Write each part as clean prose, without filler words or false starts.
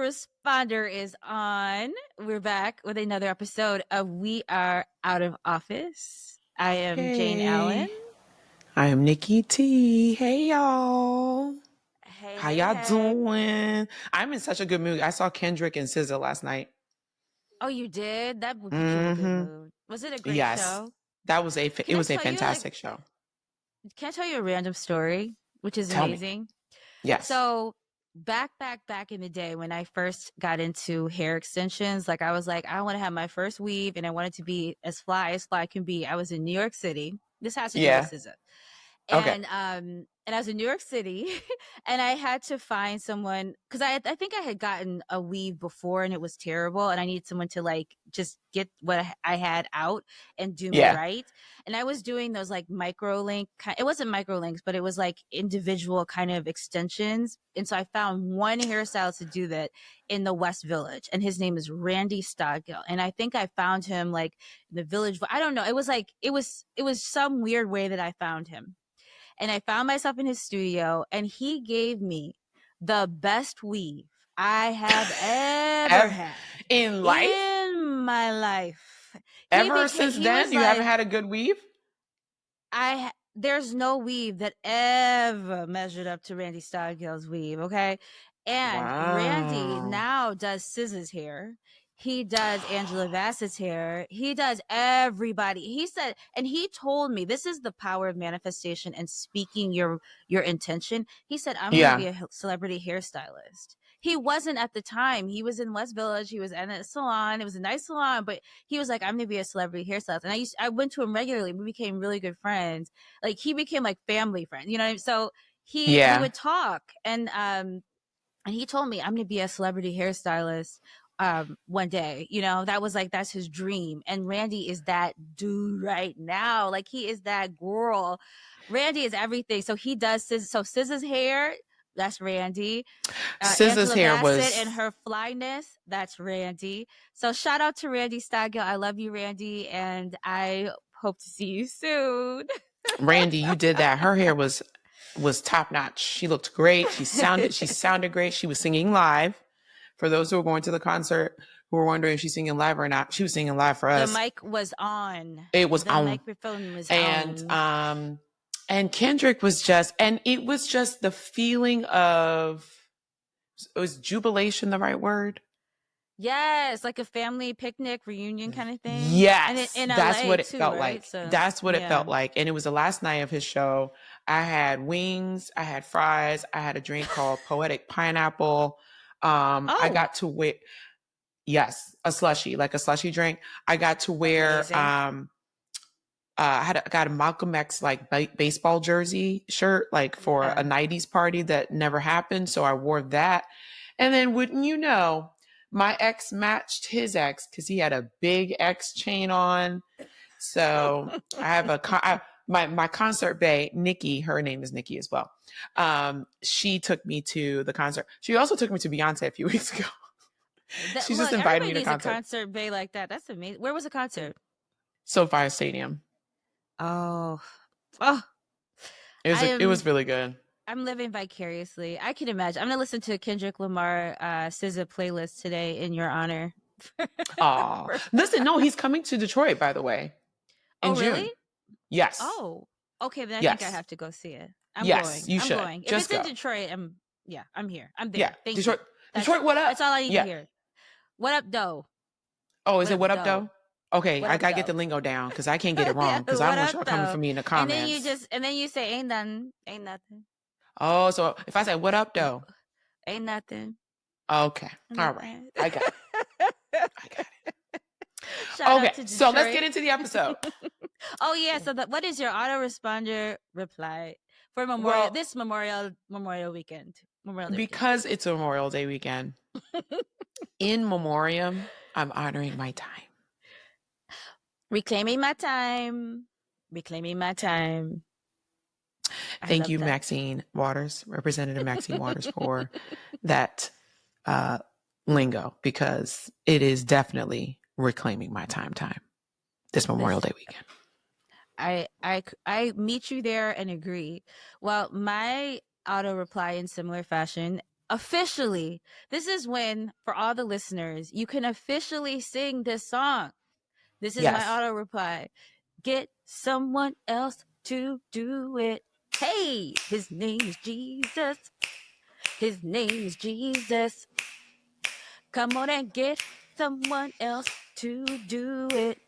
autoresponder is on. We're back with another episode of We Are Out of Office. I am Jayne Allen. Hey, I am Nikki T. Hey, y'all. Hey, How hey, y'all hey. doing? I'm in such a good mood. I saw Kendrick and SZA last night. Oh, you did? That would put you in a good Mm-hmm. mood. Was it a great Yes, show? it Can I was a tell you, fantastic show. can I tell you a random story, which is Tell me. amazing? Yes. So back in the day when I first got into hair extensions, like I was like, I want to have my first weave and I want it to be as fly can be. I was in New York City. This has to do with Yeah. SZA. Okay. And I was in New York City and I had to find someone because I think I had gotten a weave before and it was terrible and I needed someone to like just get what I had out and do me Yeah. right. And I was doing those like micro link, it wasn't micro links, but it was like individual kind of extensions. And so I found one hairstylist to do that in the West Village and his name is Randy Stodgill. And I think I found him like in the village. I don't know. It was like, it was some weird way that I found him. And I found myself in his studio and he gave me the best weave I have ever had in life? in my life. Ever since then, you haven't had a good weave? There's no weave that ever measured up to Randy Stodgill's weave, okay? And Randy Wow. now does SZA's hair. He does Angela Bassett's hair. He does everybody. He said, and he told me, this is the power of manifestation and speaking your intention. He said, I'm going to be a celebrity hairstylist. He wasn't at the time. He was in West Village. He was at a salon. It was a nice salon, but he was like, I'm going to be a celebrity hairstylist. And I went to him regularly. We became really good friends. Like he became like family friend, you know what I mean? So we would talk and he told me I'm going to be a celebrity hairstylist one day, you know. That was like, that's his dream. And Randy is that dude right now. Like he is that girl. Randy is everything. So he does SZA's hair, that's Randy. SZA's hair Bassett was and her flyness, that's Randy. So shout out to Randy Stodgill. I love you, Randy, and I hope to see you soon. Randy, you did that. Her hair was top notch. She looked great. She sounded great. She was singing live. For those who were going to the concert who were wondering if she's singing live or not, she was singing live for us. The mic was on. It was on. The microphone was on. And Kendrick was just, and it was just the feeling of, was jubilation the right word? Yes, like a family picnic reunion kind of thing. Yes, and that's LA what it too, felt right? like. So, that's what it felt like. And it was the last night of his show. I had wings, I had fries, I had a drink called Poetic Pineapple. I got to wait. Yes, a slushy drink. I got to wear, I got a Malcolm X like baseball jersey shirt, like for a 90s party that never happened. So I wore that. And then wouldn't you know, my ex matched his ex because he had a big X chain on. So I have my concert bae, Nikki, her name is Nikki as well. She took me to the concert. She also took me to Beyonce a few weeks ago. She's just invited me to concert. A concert bae like that. That's amazing. Where was the concert? SoFi Stadium. Oh. It was really good. I'm living vicariously. I can imagine. I'm gonna listen to a Kendrick Lamar SZA playlist today in your honor. Oh, listen, no, he's coming to Detroit, by the way. In June. Really? Yes. Oh, okay. Then I think I have to go see it. I'm going. You should. Going. If it's in Detroit, I'm here. I'm there. Yeah. Thank Detroit. you. Detroit, what up? That's all I need to hear. What up, though? Oh, is it what up, though? Okay, I gotta get the lingo down because I can't get it wrong because I don't want y'all coming for me in the comments. And then you say ain't nothing. Oh, so if I say what up, though? Ain't nothing. Okay. All right. I got it. Okay, so let's get into the episode. Oh yeah. So what is your autoresponder reply for this Memorial weekend? Because it's a Memorial Day weekend. In memoriam, I'm honoring my time. Reclaiming my time. Thank you, Maxine Waters, Representative Maxine Waters, for that lingo, because it is definitely reclaiming my time this Memorial Day weekend. I meet you there and agree. Well, my auto reply in similar fashion officially, this is when, for all the listeners, you can officially sing this song. This is my Yes. auto reply. Get someone else to do it. Hey, his name is Jesus. His name is Jesus. Come on and get someone else to do it.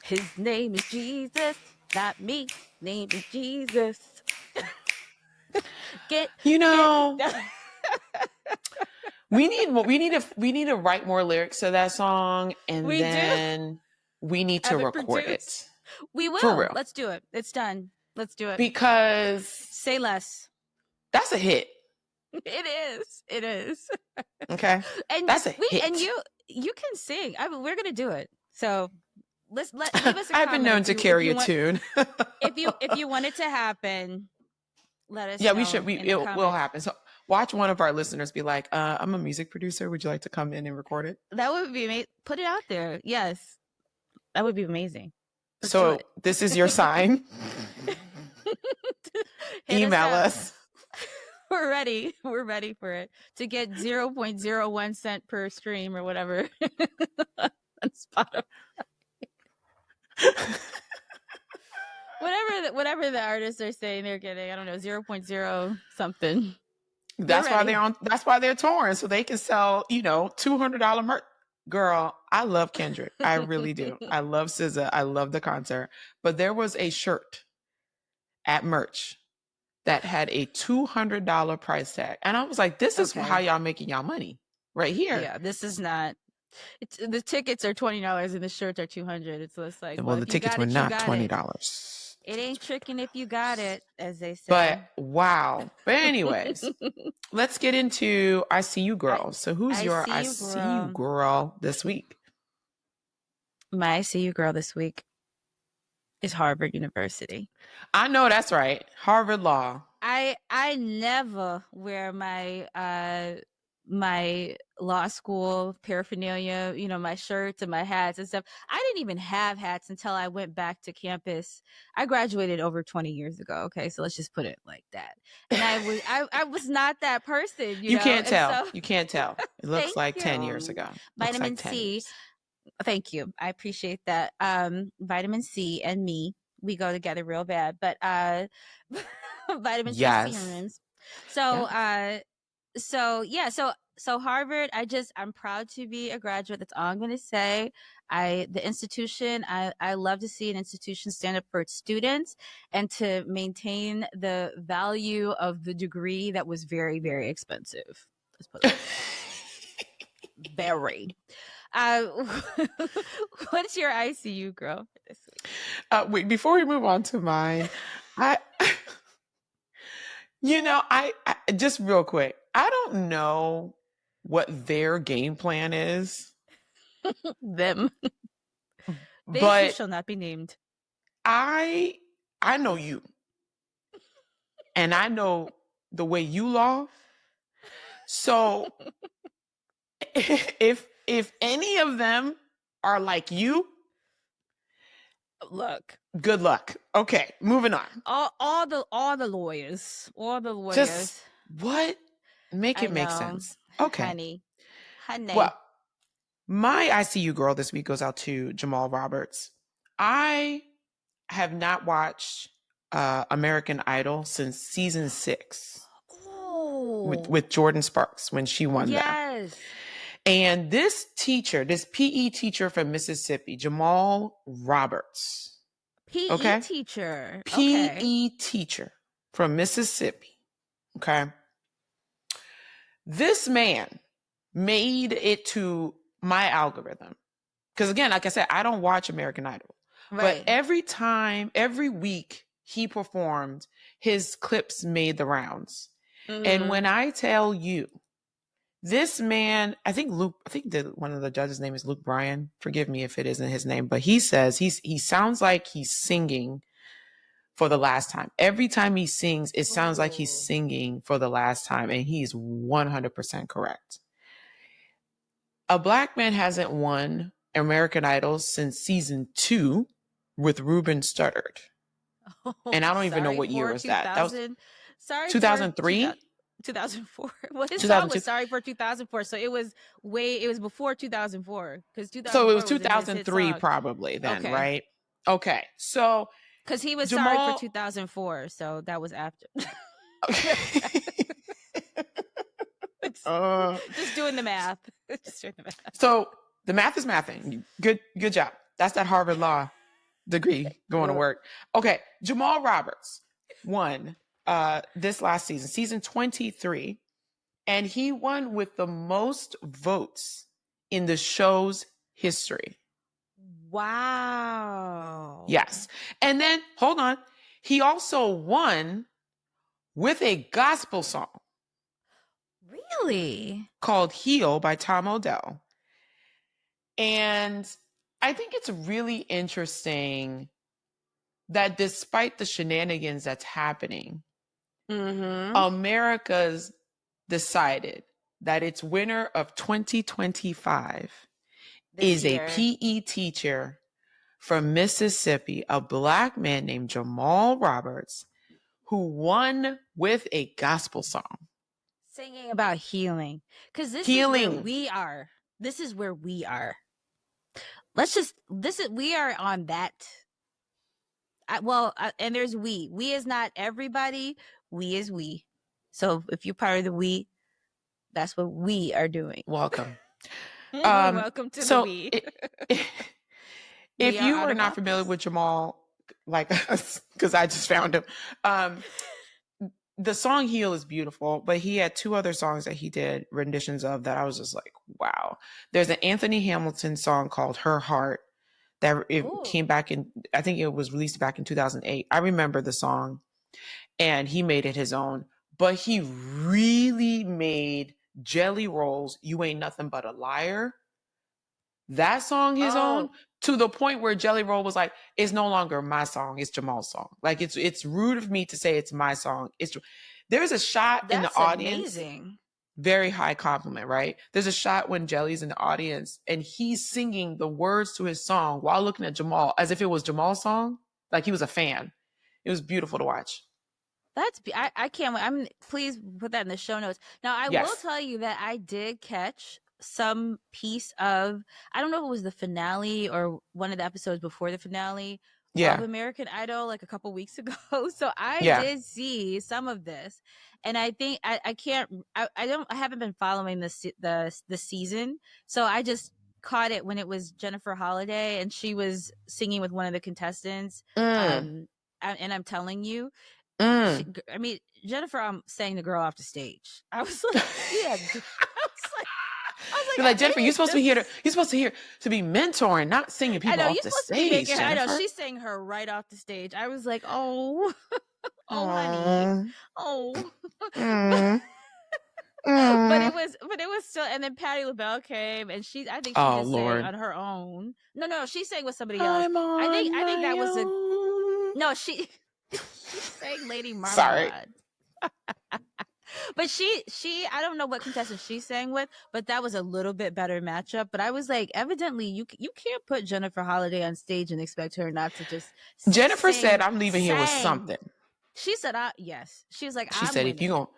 His name is Jesus, not me. Name is Jesus. Get. We need to write more lyrics to that song, and We then we need to record produced. it. We will. For real. Let's do it. It's done. Let's do it. Because say less. That's a hit. It is. Okay. And that's a hit. And you can sing. We're gonna do it. So give us a I've been known to carry a tune. if you want it to happen, let us know. Yeah, we should. It will happen. So watch one of our listeners be like, I'm a music producer. Would you like to come in and record it? That would be amazing. Put it out there. Yes. That would be amazing. So this is your sign. Email us. We're ready. We're ready for it to get 0.01 cent per stream or whatever on Spotify. whatever the artists are saying they're getting, I don't know, 0.0 something. That's why they're touring, so they can sell, $200 merch. Girl, I love Kendrick. I really do. I love SZA. I love the concert. But there was a shirt at merch that had a $200 price tag. And I was like, this is how y'all making y'all money right here. Yeah, this is not. The tickets are $20 and the shirts are $200. It's just like, well, the tickets were not $20. It ain't tricking if you got it, as they say. But wow. But anyways, let's get into I See You Girl. So who's your I See You Girl this week? My I See You Girl this week is Harvard University. I know that's right. Harvard Law. I never wear my my law school paraphernalia, my shirts and my hats and stuff. I didn't even have hats until I went back to campus. I graduated over 20 years ago. Okay, so let's just put it like that. And I was not that person. You can't tell. You can't tell. It looks like 10 years ago. Vitamin C. Thank you. I appreciate that. Vitamin C and me, we go together real bad. But vitamin C serums. So Harvard, I'm proud to be a graduate. That's all I'm going to say. The institution, I love to see an institution stand up for its students and to maintain the value of the degree that was very, very expensive. Let's put it very. What's your ICU girl this week? Wait, before we move on to mine, I just real quick, I don't know what their game plan is. Them. But shall not be named. I know you. And I know the way you law. So if any of them are like you, good luck. Okay, moving on. All the lawyers. Just what? Make it make sense. Okay. Honey. Well, my ICU girl this week goes out to Jamal Roberts. I have not watched American Idol since season 6. Oh. With Jordan Sparks when she won that. Yes. And this PE teacher from Mississippi, Jamal Roberts. PE teacher. PE teacher from Mississippi. Okay. This man made it to my algorithm. Because again, like I said, I don't watch American Idol. Right. But every week he performed, his clips made the rounds. Mm-hmm. And when I tell you, this man, I think one of the judges' name is Luke Bryan. Forgive me if it isn't his name, but he says he sounds like he's singing for the last time. Every time he sings, it sounds like he's singing for the last time, and he's 100% correct. A black man hasn't won American Idol since season 2 with Ruben Studdard. And I don't even know what year was that. That was 2003? 2004. Well, his song 2002. was Sorry for 2004, so it was before 2004 because So it was 2004 wasn't his hit 2003 song. probably then, Okay, right? Okay. So because he was Sorry for Jamal 2004, so that was after. Just doing the math. Just doing the math. So the math is mathing. Good job. That's that Harvard Law degree going to work. Okay, Jamal Roberts won this last season 23, and he won with the most votes in the show's history. Wow. Yes. And then, hold on, he also won with a gospel song. Really? Called Heal by Tom Odell. And I think it's really interesting that despite the shenanigans that's happening, America's decided that its winner of 2025 is a PE teacher from Mississippi, a Black man named Jamal Roberts, who won with a gospel song. Singing about healing. Because this is where we are. This is where we are. We are on that. And there's we. We is not everybody. We is we. So if you're part of the we, that's what we are doing. Welcome. Welcome to the we. If you are not familiar with Jamal, like us, because I just found him, the song Heal is beautiful, but he had two other songs that he did renditions of that I was just like, wow. There's an Anthony Hamilton song called Her Heart that it came back in, I think it was released back in 2008. I remember the song, and he made it his own, but he really made Jelly Roll's You Ain't Nothing But a Liar, that song his own, to the point where Jelly Roll was like, it's no longer my song, it's Jamal's song. Like, it's rude of me to say it's my song. There's a shot in the audience. Amazing. Very high compliment, right? There's a shot when Jelly's in the audience and he's singing the words to his song while looking at Jamal as if it was Jamal's song. Like he was a fan. It was beautiful to watch. I can't wait. Please put that in the show notes. Now, I will tell you that I did catch some piece of, I don't know if it was the finale or one of the episodes before the finale of American Idol, like a couple weeks ago. So I did see some of this, and I think I haven't been following the season, so I just caught it when it was Jennifer Holliday and she was singing with one of the contestants. And I'm telling you, Jennifer sang the girl off the stage. I was like, You're like, Jennifer, you're supposed to be mentoring, not singing people off the stage. I know, she sang her right off the stage. I was like, oh, honey, but it was still. And then Patti LaBelle came, and I think she just sang on her own. No, she sang with somebody else. I think that was she sang Lady Marmalade. Sorry. But she I don't know what contestant she sang with, but that was a little bit better matchup. But I was like, evidently you can't put Jennifer Holliday on stage and expect her not to just Jennifer said, I'm leaving here with something. She said, yes. She was like, she said, winning. if you don't,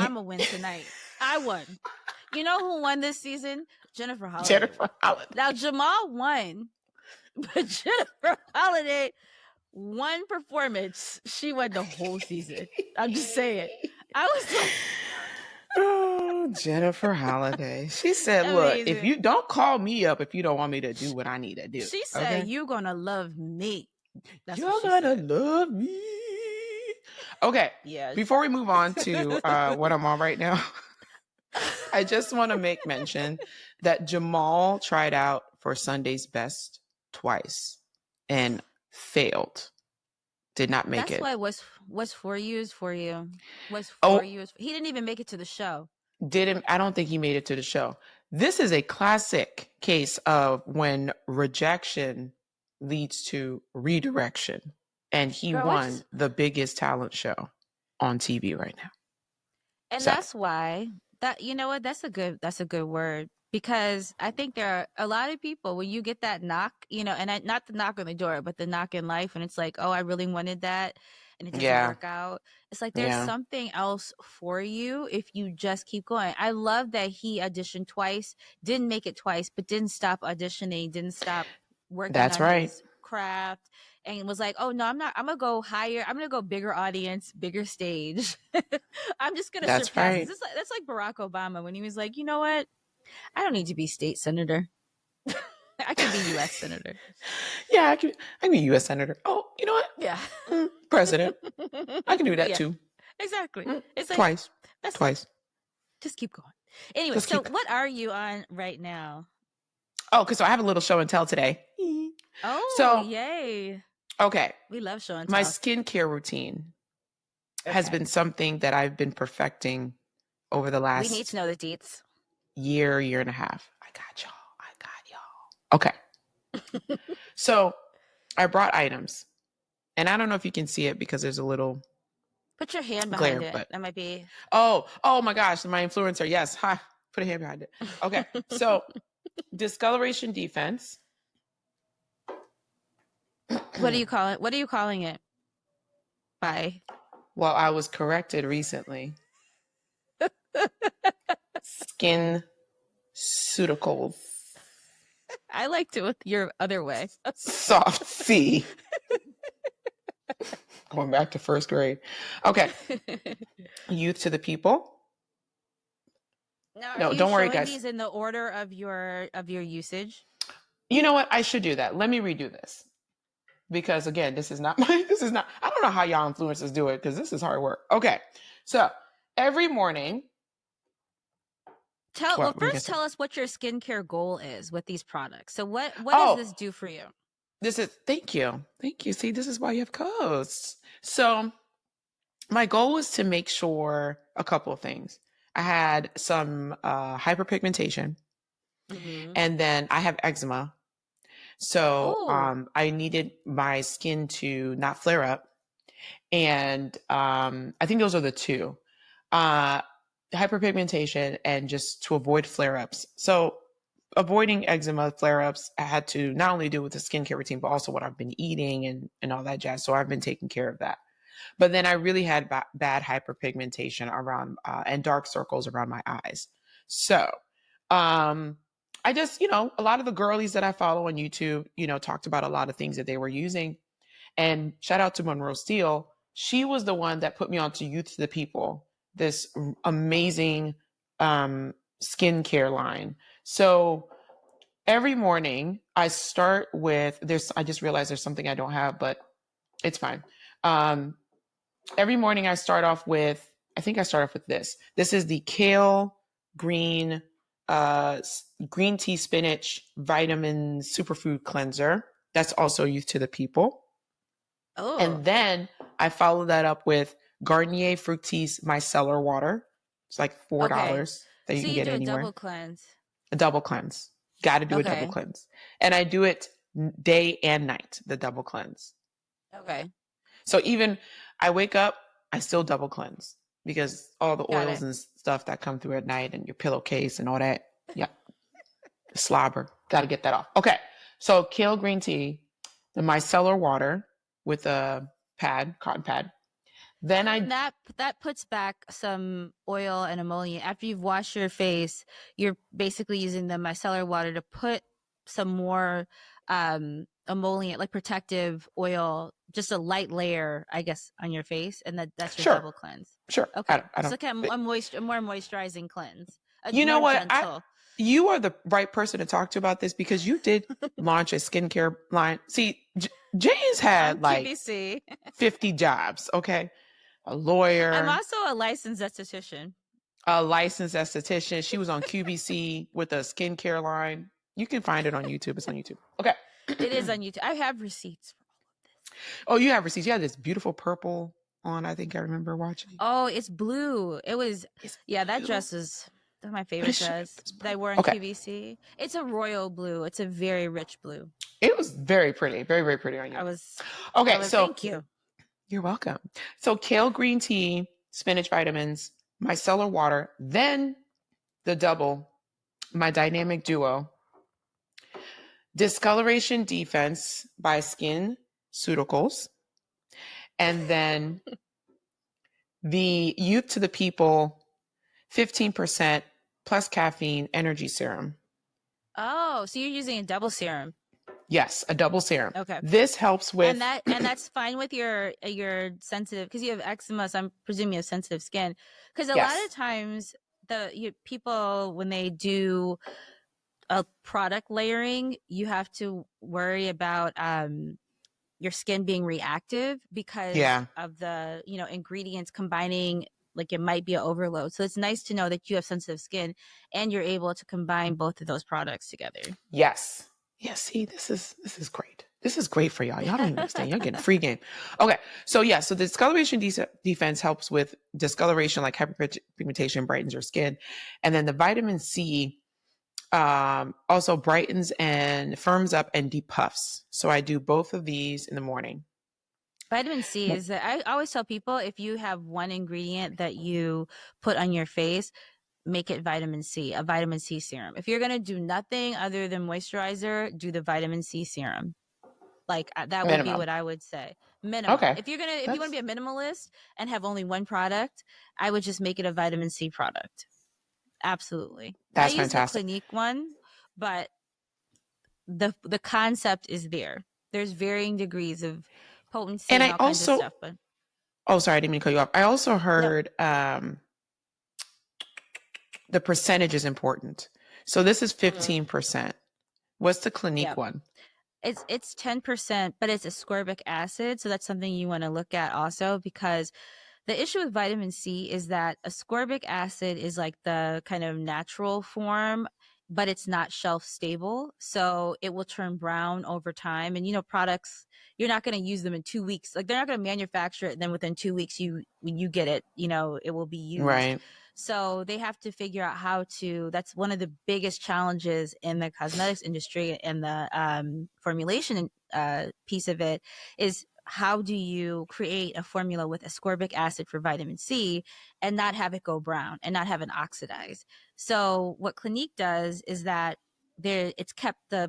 I'm gonna win tonight. I won. You know who won this season? Jennifer Holliday. Jennifer Holliday. Now Jamal won, but Jennifer Holliday, one performance, she won the whole season. I'm just saying. I was like, oh, Jennifer Holliday. She said, look, if you don't call me up if you don't want me to do what I need to do. She said, you're going to love me. You're going to love me. Okay. Yeah. Before we move on to what I'm on right now, I just want to make mention that Jamal tried out for Sunday's Best twice and failed. Did not make it. That's why what's for you is for you. What's for you is he didn't even make it to the show. I don't think he made it to the show. This is a classic case of when rejection leads to redirection. And he won the biggest talent show on TV right now. And that's why you know what? That's a good word. Because I think there are a lot of people when you get that knock, and not the knock on the door, but the knock in life, and it's like, oh, I really wanted that, and it doesn't Yeah. work out. It's like there's Yeah. something else for you if you just keep going. I love that he auditioned twice, didn't make it twice, but didn't stop auditioning, didn't stop working That's on right. his craft, and was like, oh no, I'm not, I'm gonna go higher, I'm gonna go bigger audience, bigger stage. I'm just gonna That's surpass right. this. That's like Barack Obama when he was like, you know what, I don't need to be state senator. I can be U.S. senator. Yeah, I can be U.S. senator. Oh, you know what? Yeah. President. I can do that Yeah, too. exactly. It's like, Twice. that's it. Twice. Just keep going. Anyway, Just so keep. what are you on right now? Oh, because I have a little show and tell today. Oh, So, yay. okay. We love show and My tell. skincare routine has Okay. been something that I've been perfecting over the We need last to know the deets. year and a half. I got y'all. Okay. So I brought items, and I don't know if you can see it because there's a little Put your hand behind glare, it. but That might be. oh my gosh, my influencer. Yes. Hi. Put a hand behind it. Okay. So discoloration defense. What do you call it? What are you calling it? By. Well, I was corrected recently. Skin Suticals. I liked it with your other way. Soft C. Going back to first grade. Okay. Youth to the people. Now, are No, you don't worry, showing guys. these in the order of your usage? You know what? I should do that. Let me redo this. Because again, this is not, I don't know how y'all influencers do it because this is hard work. Okay. So every morning. First tell us what your skincare goal is with these products. So what Oh, does this do for you? Thank you. See, this is why you have co-hosts. So my goal was to make sure a couple of things. I had some hyperpigmentation, and then I have eczema. So I needed my skin to not flare up. And I think those are the two. Hyperpigmentation and just to avoid flare-ups. So avoiding eczema, flare-ups, I had to not only do with the skincare routine, but also what I've been eating and all that jazz. So I've been taking care of that. But then I really had bad hyperpigmentation around and dark circles around my eyes. So I just, a lot of the girlies that I follow on YouTube, talked about a lot of things that they were using. And shout out to Monroe Steele. She was the one that put me on to Youth to the People, this amazing skincare line. So every morning I start with I just realized there's something I don't have, but it's fine. Every morning I start off with this. This is the kale green green tea spinach vitamin superfood cleanser. That's also Youth to the People. Oh. And then I follow that up with Garnier Fructis micellar water. It's like $4 that you can get anywhere. So you do a double cleanse. A double cleanse. Got to do a double cleanse. And I do it day and night, the double cleanse. Okay. So even I wake up, I still double cleanse because all the oils and stuff that come through at night and your pillowcase and all that. Yeah. Slobber. Got to get that off. Okay. So kale green tea, the micellar water with a cotton pad. Then that puts back some oil and emollient. After you've washed your face, you're basically using the micellar water to put some more emollient, like protective oil, just a light layer, I guess, on your face, and that's your double cleanse. Sure. Okay. I don't, it's like a more moistrizing cleanse. You know what? You are the right person to talk to about this because you did launch a skincare line. See, Jay's had like QVC. 50 jobs, okay? A lawyer. I'm also a licensed esthetician. She was on QVC with a skincare line. You can find it on YouTube. It's on YouTube. Okay. It is on YouTube. I have receipts for all of this. Oh, you have receipts. You had this beautiful purple on, I think I remember watching. Oh, it's blue. It was, that dress is my favorite dress that I wore in QVC. It's a royal blue. It's a very rich blue. It was very pretty. Very, very pretty on you. Thank you. You're welcome. So kale green tea, spinach vitamins, micellar water, then the double, my dynamic duo, discoloration defense by Skin Suticals, And then the Youth to the People 15% plus caffeine energy serum. Oh, so you're using a double serum. Yes, a double serum. Okay. This helps with and that's fine with your sensitive, because you have eczema, so I'm presuming you have sensitive skin. Because a lot of yes. times people, when they do a product layering, you have to worry about your skin being reactive because Yeah. of the ingredients combining. Like, it might be an overload, so it's nice to know that you have sensitive skin and you're able to combine both of those products together. Yes. Yes. See, this is great. This is great for y'all. Y'all don't even understand. Y'all getting a free game. Okay. So yeah. So the discoloration defense helps with discoloration, like hyperpigmentation, brightens your skin, and then the vitamin C also brightens and firms up and depuffs. So I do both of these in the morning. Vitamin C is that I always tell people, if you have one ingredient that you put on your face, make it vitamin C, a vitamin C serum. If you're going to do nothing other than moisturizer, do the vitamin C serum. Like, that would be Minimum. what I would say. Minimum. Okay. If you want to be a minimalist and have only one product, I would just make it a vitamin C product. Absolutely. I That's use the fantastic. Clinique one, but the concept is there. There's varying degrees of potency And and I all kinds of also, stuff, but oh, sorry, I didn't mean to cut you off. I also no. heard the percentage is important. So this is 15%. What's the Clinique Yeah. one? It's 10%, but it's ascorbic acid, so that's something you want to look at also, because the issue with vitamin C is that ascorbic acid is like the kind of natural form, but it's not shelf stable. So it will turn brown over time. And products, you're not going to use them in 2 weeks. Like, they're not going to manufacture it, and then within 2 weeks when you get it, it will be used. Right. So they have to figure out how to. That's one of the biggest challenges in the cosmetics industry and the formulation piece of it is, how do you create a formula with ascorbic acid for vitamin C and not have it go brown and not have it oxidize? So what Clinique does is that the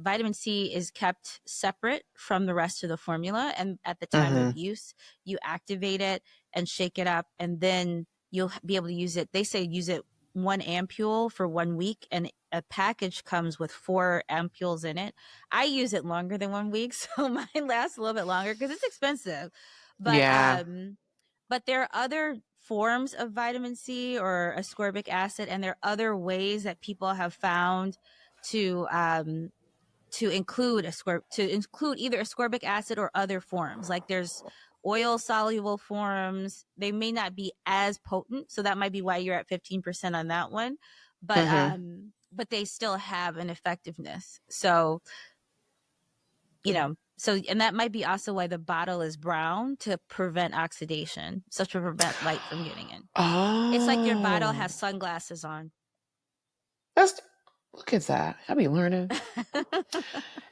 vitamin C is kept separate from the rest of the formula, and at the time of use, you activate it and shake it up, and then you'll be able to use it. They say use it 1 ampule for 1 week, and a package comes with 4 ampules in it. I use it longer than 1 week, so mine lasts a little bit longer because it's expensive. But Yeah. but there are other forms of vitamin C or ascorbic acid, and there are other ways that people have found to include either ascorbic acid or other forms. Like, there's oil soluble forms. They may not be as potent, so that might be why you're at 15% on that one. But they still have an effectiveness. So, and that might be also why the bottle is brown, to prevent oxidation, so to prevent light from getting in. It's like your bottle has Oh. sunglasses on. Look at that. I'll be learning.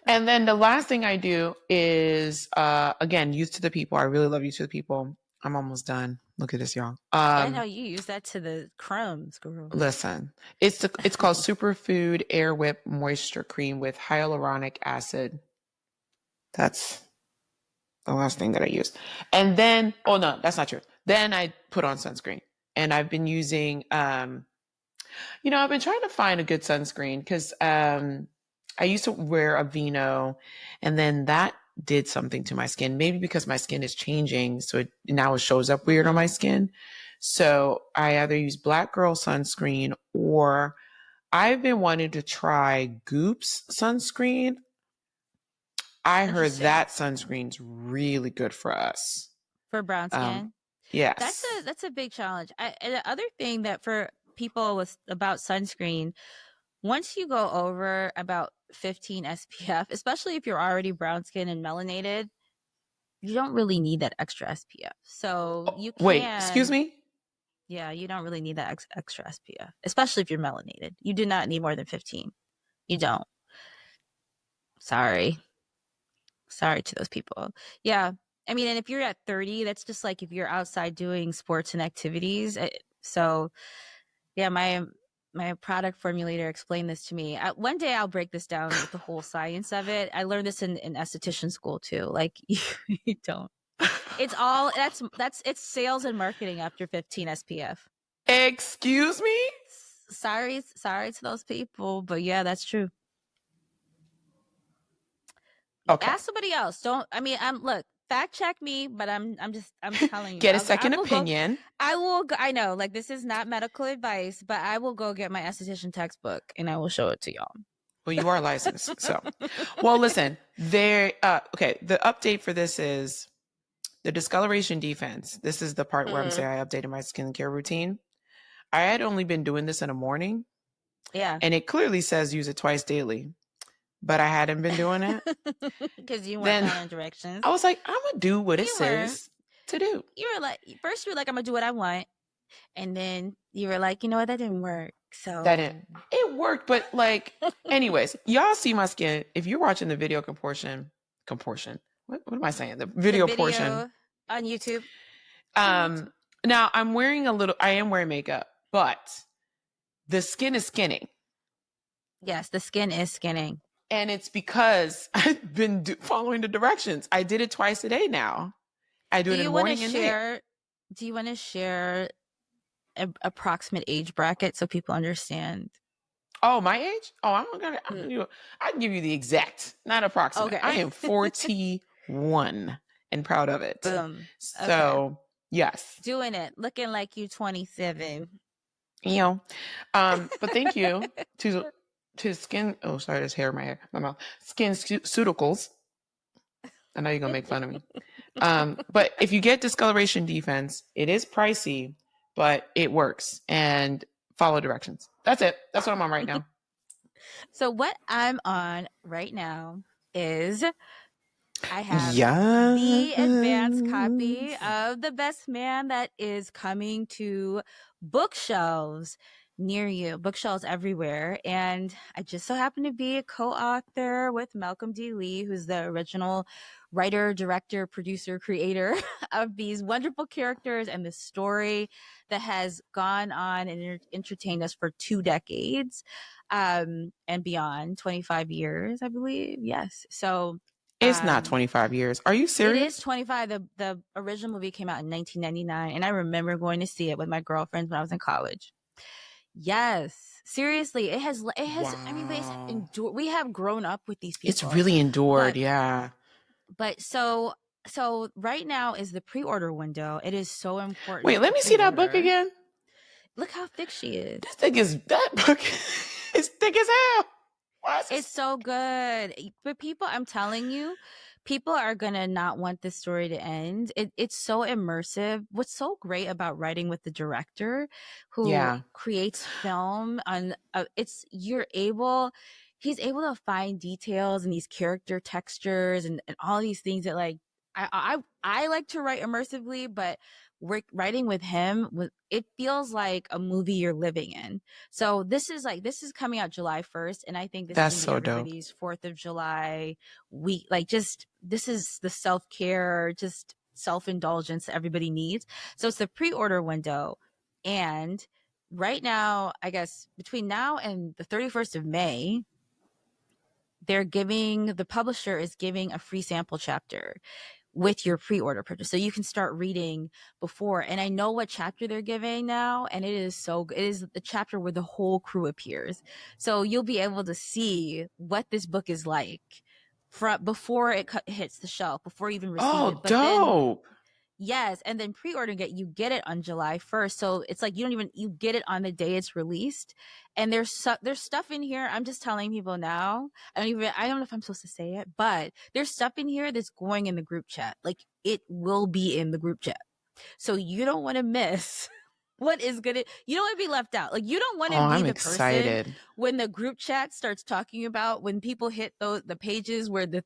And then the last thing I do is again, Youth to the People. I really love Youth to the People. I'm almost done. Look at this, y'all. I know you use that to the crumbs, girl. Listen, it's called Superfood Air Whip Moisture Cream with hyaluronic acid. That's the last thing that I use. And then, oh no, that's not true. Then I put on sunscreen, and I've been using I've been trying to find a good sunscreen because I used to wear Aveeno, and then that did something to my skin. Maybe because my skin is changing, so now it shows up weird on my skin. So I either use Black Girl sunscreen, or I've been wanting to try Goop's sunscreen. I heard that sunscreen's really good for us. For brown skin? Yes. That's a big challenge. And the other thing that for people about sunscreen, once you go over about 15 SPF, especially if you're already brown skin and melanated, you don't really need that extra SPF. So you can. Wait, excuse me? Yeah, you don't really need that extra SPF, especially if you're melanated. You do not need more than 15. You don't. Sorry to those people. Yeah. I mean, and if you're at 30, that's just like if you're outside doing sports and activities. So yeah, my product formulator explained this to me. One day I'll break this down with the whole science of it. I learned this in esthetician school too. Like, you don't. It's sales and marketing after 15 SPF. Excuse me? Sorry to those people, but yeah, that's true. Okay. Ask somebody else. Look, fact check me, but I'm telling you. Get a second opinion. I know, like, this is not medical advice, but I will go get my esthetician textbook and I will show it to y'all. Well, you are licensed, so. Well, listen, okay, the update for this is the discoloration defense. This is the part where I'm saying I updated my skincare routine. I had only been doing this in the morning. Yeah. And it clearly says use it twice daily, but I hadn't been doing it. Because you weren't following directions. I was like, I'm going to do what it says to do. You were like, first you were like, I'm going to do what I want. And then you were like, you know what, that didn't work. So it worked, but like, anyways, y'all see my skin. If you're watching the video portion, what am I saying? The video portion on YouTube. Now I am wearing makeup, but the skin is skinning. Yes, the skin is skinning. And it's because I've been following the directions. I did it twice a day now. I do it in the morning and night. Do you want to share an approximate age bracket so people understand? Oh, my age? Oh, I can give you the exact, not approximate. Okay. I am 41 and proud of it. Boom. So, yes. Doing it. Looking like you 27. You know. But thank you to skin. Oh, sorry, there's hair in my mouth. SkinCeuticals. I know you're going to make fun of me. But if you get discoloration defense, it is pricey, but it works. And follow directions. That's it. That's what I'm on right now. So what I'm on right now is I have the advanced copy of The Best Man that is coming to bookshelves near you, bookshelves everywhere. And I just so happen to be a co-author with Malcolm D. Lee, who's the original writer, director, producer, creator of these wonderful characters and the story that has gone on and entertained us for 2 decades and beyond, 25 years, I believe. Yes. So it's not 25 years. Are you serious? It is 25. The original movie came out in 1999, and I remember going to see it with my girlfriends when I was in college. Yes, seriously, it has. Wow. I mean, we have grown up with these people. It's really endured, yeah. But so right now is the pre-order window. It is so important. Wait, let me see that book again. Look how thick she is. That book is thick as hell. It's so good. But people, I'm telling you, people are gonna not want this story to end. It's so immersive. What's so great about writing with the director who creates film on he's able to find details and these character textures and all these things that, like, I like to write immersively, but writing with him, it feels like a movie you're living in. So this is coming out July 1st, and I think this is so everybody's dope. 4th of July week. Like, just this is the self-care, just self-indulgence that everybody needs. So it's the pre-order window, and right now, I guess between now and the 31st of May, the publisher is giving a free sample chapter with your pre-order purchase. So you can start reading before. And I know what chapter they're giving now. And it is the chapter where the whole crew appears. So you'll be able to see what this book is like before it hits the shelf, before you even receive it. But dope. Yes, and then pre-ordering it, you get it on July 1st. So it's like you get it on the day it's released. And there's stuff in here. I'm just telling people now. I don't know if I'm supposed to say it, but there's stuff in here that's going in the group chat. Like, it will be in the group chat. So you don't want to miss you don't want to be left out. Like, you don't want to be the person when the group chat starts talking about when people hit the pages where the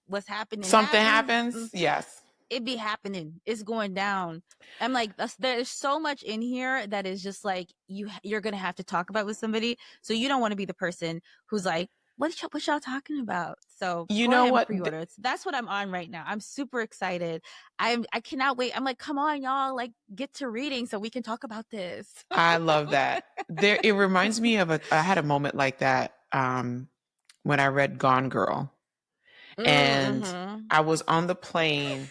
what's happening. Something happens. Yes. It be happening. It's going down. I'm like, there's so much in here that is just like you're gonna have to talk about with somebody. So you don't want to be the person who's like, what y'all talking about? So you know what? Pre-order. That's what I'm on right now. I'm super excited. I cannot wait. I'm like, come on, y'all, like, get to reading so we can talk about this. I love that. It reminds me of I had a moment like that when I read Gone Girl, and I was on the plane.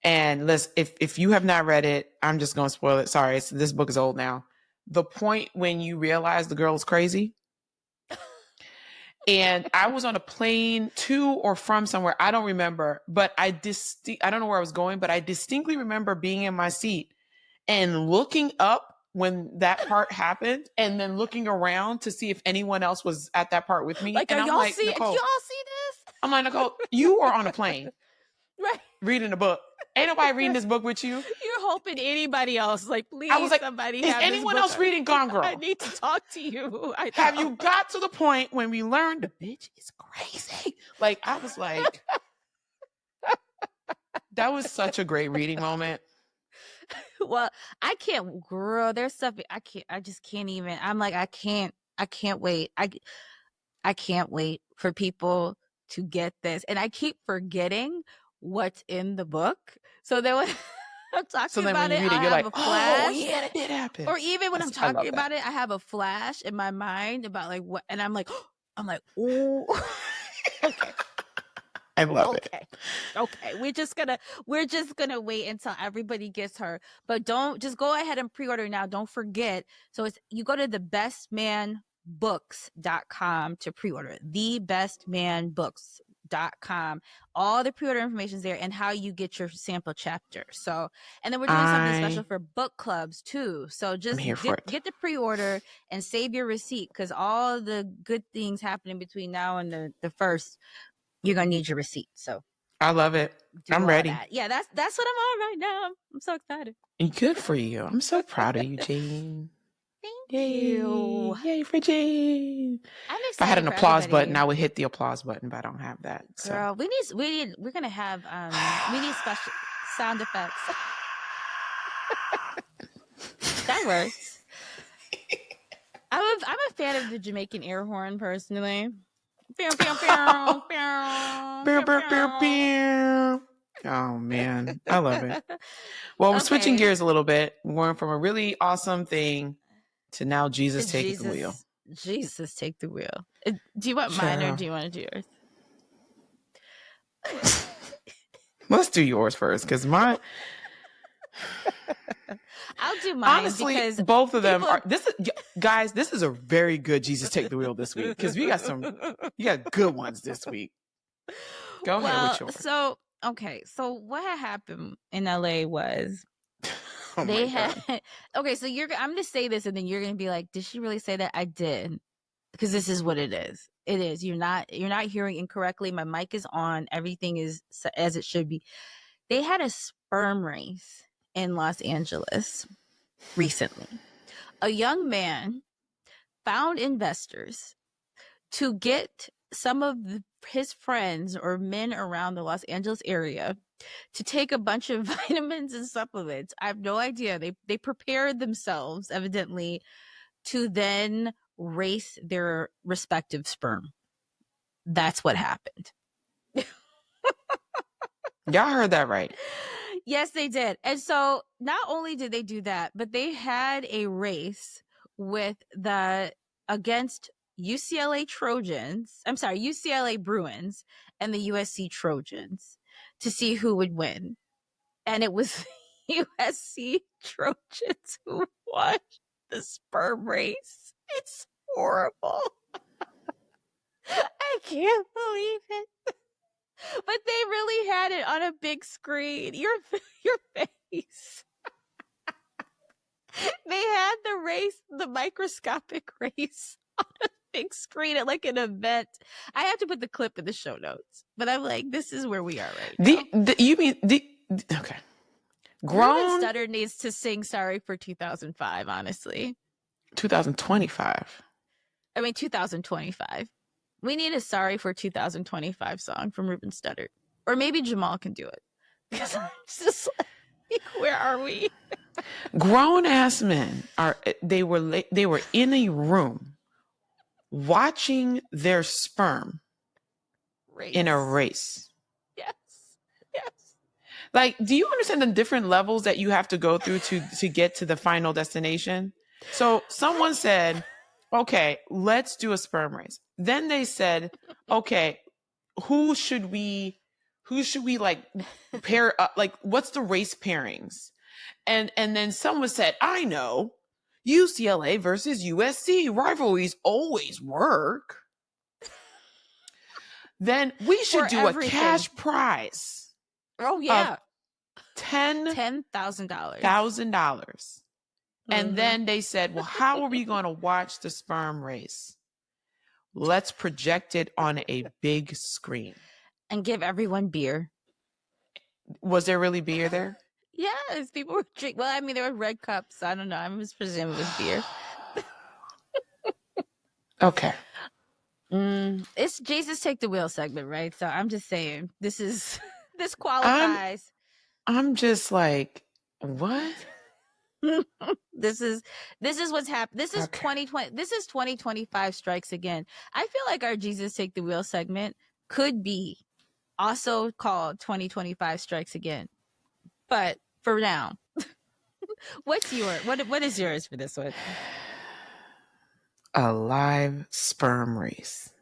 And listen, if you have not read it, I'm just going to spoil it. Sorry, this book is old now. The point when you realize the girl is crazy. And I was on a plane to or from somewhere. I don't remember, but I don't know where I was going, but I distinctly remember being in my seat and looking up when that part happened and then looking around to see if anyone else was at that part with me. Like, and are I'm y'all like, see? Nicole, Do y'all see this? I'm like, Nicole, you are on a plane. Right. Reading a book. Ain't nobody reading this book with you. You're hoping anybody else, like, please, I was like, somebody is have anyone this book. else reading Gone Girl? I need to talk to you. Have you got to the point when we learned the bitch is crazy? Like, I was like, that was such a great reading moment. Well, I can't, girl. There's stuff I just can't even. I'm like, I can't wait. I can't wait for people to get this. And I keep forgetting what's in the book. So then when I'm talking about it, I have a flash. Oh, yeah, that did happen. Or even when I'm talking about it, I have a flash in my mind about like what, and I'm like, ooh. Okay. I love it. Okay. We're just gonna wait until everybody gets her. But don't just go ahead and pre-order now. Don't forget. So you go to thebestmanbooks.com to pre-order. Thebestmanbooks.com. All the pre-order information is there and how you get your sample chapter. So, and then we're doing something special for book clubs too. So just get the pre-order and save your receipt, because all the good things happening between now and the first, you're gonna need your receipt. So I love it. I'm ready. Yeah, that's what I'm on right now. I'm so excited. Good for you. I'm so proud of you, Jayne. Thank you. Yay for Jayne. I'm excited. If I had an applause button, I would hit the applause button, but I don't have that. Girl, we're gonna have we need special sound effects. That works. I'm a fan of the Jamaican air horn personally. Oh man, I love it. Well, we're switching gears a little bit. We're going from a really awesome thing to now Jesus taking the wheel. Jesus take the wheel. Do you want mine or do you want to do yours? Let's do yours first, because mine. I'll do mine. Honestly, because both of them are. Guys, this is a very good Jesus take the wheel this week, because you got good ones this week. Go ahead with yours. So what had happened in LA was they had. Okay, so I'm gonna say this, and then you're gonna be like, "Did she really say that?" I did, because this is what it is. It is. You're not hearing incorrectly. My mic is on. Everything is as it should be. They had a sperm race in Los Angeles recently. A young man found investors to get some of his friends or men around the Los Angeles area to take a bunch of vitamins and supplements. I have no idea. They prepared themselves, evidently, to then race their respective sperm. That's what happened. Y'all heard that right. Yes, they did. And so not only did they do that, but they had a race against UCLA Bruins and the USC Trojans to see who would win. And it was USC Trojans who won the sperm race. It's horrible. I can't believe it. But they really had it on a big screen. Your face. They had the microscopic race on a big screen at like an event. I have to put the clip in the show notes. But I'm like, this is where we are right now. Okay. Ruben Studdard needs to sing Sorry for 2005, honestly. 2025. I mean, 2025. We need a Sorry for 2025 song from Ruben Studdard. Or maybe Jamal can do it. Because I'm just like, where are we? Grown ass men they were in a room watching their sperm in a race. Yes. Like, do you understand the different levels that you have to go through to get to the final destination? So someone said, okay, let's do a sperm race. Then they said, okay, who should we who should we like pair up? Like, what's the race pairings? And then someone said, I know, UCLA versus USC rivalries always work. Then we should do a cash prize. Oh yeah, $10,000. And then they said, well, how are we going to watch the sperm race? Let's project it on a big screen. And give everyone beer. Was there really beer there? Yes, people were drinking. Well, I mean, there were red cups. I don't know. I'm just presuming it was beer. Okay. It's Jesus Take the Wheel segment, right? So I'm just saying, this qualifies. I'm just like, what? This is what's happened. This is 2020. This is 2025 strikes again. I feel like our Jesus Take the Wheel segment could be also called 2025 strikes again. But for now, what is yours for this one? A live sperm race.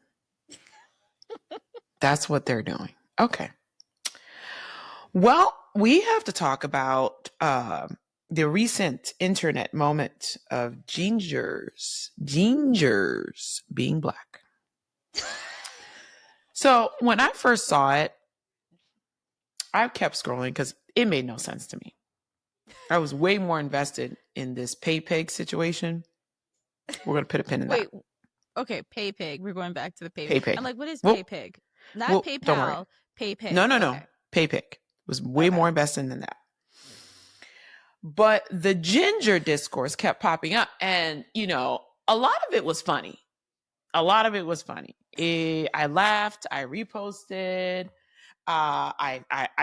That's what they're doing. Okay. Well, we have to talk about the recent internet moment of gingers being black. So when I first saw it, I kept scrolling because it made no sense to me. I was way more invested in this pay pig situation. We're going to put a pin in that. Okay, pay pig. We're going back to the pay pig. I'm like, what is pay pig? Not PayPal, pay pig. No. Okay. Pay pig. Was way more invested than that. But the ginger discourse kept popping up, and a lot of it was funny. I laughed. I reposted.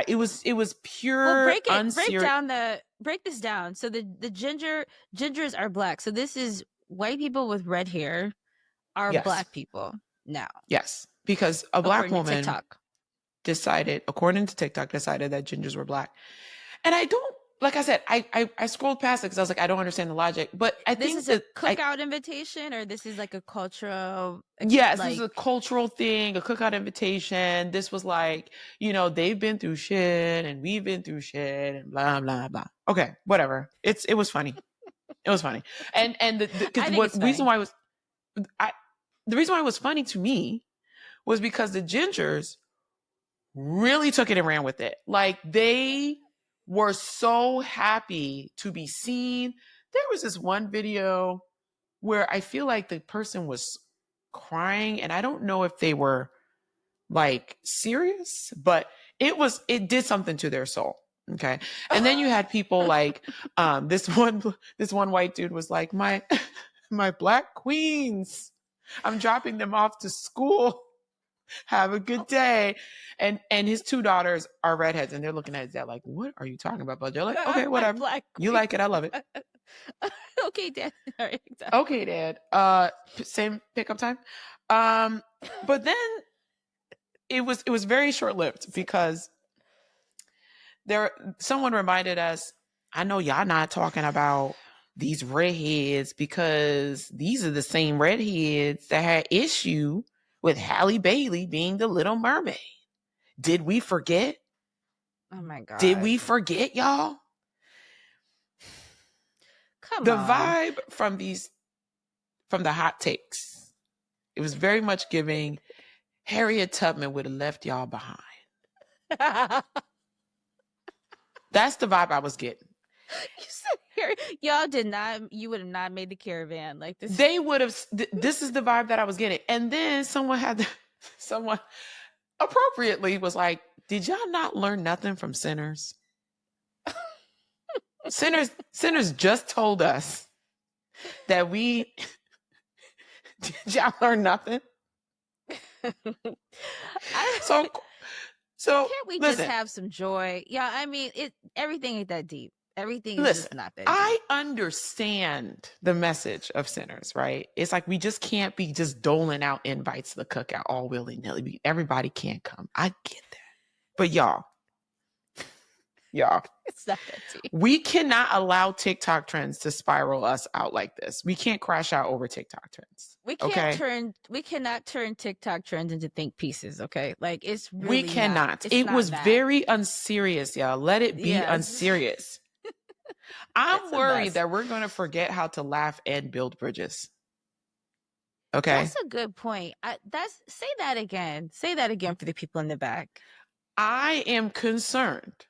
It was pure. Well, break this down. So the gingers are black. So this is white people with red hair are black people now. Yes, because a black woman according to TikTok, decided that gingers were black, and I don't. Like I said, I scrolled past it because I was like, I don't understand the logic. But I think this is a cookout invitation, or this is like a cultural. Yes, this is a cultural thing, a cookout invitation. This was like, they've been through shit and we've been through shit and blah blah blah. Okay, whatever. It was funny. It was funny, and the reason why it was funny to me was because the gingers really took it and ran with it. Like they were so happy to be seen. There was this one video where I feel like the person was crying, and I don't know if they were like serious, but it did something to their soul. Okay. And then you had people like this one white dude was like, my black queens, I'm dropping them off to school. Have a good day. And his two daughters are redheads, and they're looking at his dad like, what are you talking about? But they're like, okay, whatever. You like it. I love it. Okay, Dad. All right, exactly. Okay, Dad. Same pickup time. But then it was very short-lived because someone reminded us, I know y'all not talking about these redheads because these are the same redheads that had issue with Halle Bailey being the Little Mermaid. Did we forget? Oh my God. Did we forget, y'all? Come on. The vibe from the hot takes, it was very much giving Harriet Tubman would have left y'all behind. That's the vibe I was getting. You said y'all did not. You would have not made the caravan like this. They would have. This is the vibe that I was getting. And then someone appropriately was like, "Did y'all not learn nothing from Sinners? Sinners just told us that we. Did y'all learn nothing? So can't we just have some joy? Yeah, I mean, everything ain't that deep. Everything is just not that deep. I understand the message of Sinners, right? It's like we just can't be just doling out invites to the cookout all willy-nilly. Everybody can't come. I get that. But y'all, Y'all. It's not that deep. We cannot allow TikTok trends to spiral us out like this. We can't crash out over TikTok trends. We cannot turn TikTok trends into think pieces, okay? Like it's really we cannot. it's It not was that. very unserious, y'all. Let it be Yes. unserious. I'm It's a worried mess. that we're going to forget how to laugh and build bridges. Okay. That's a good point. Say that again. Say that again for the people in the back. I am concerned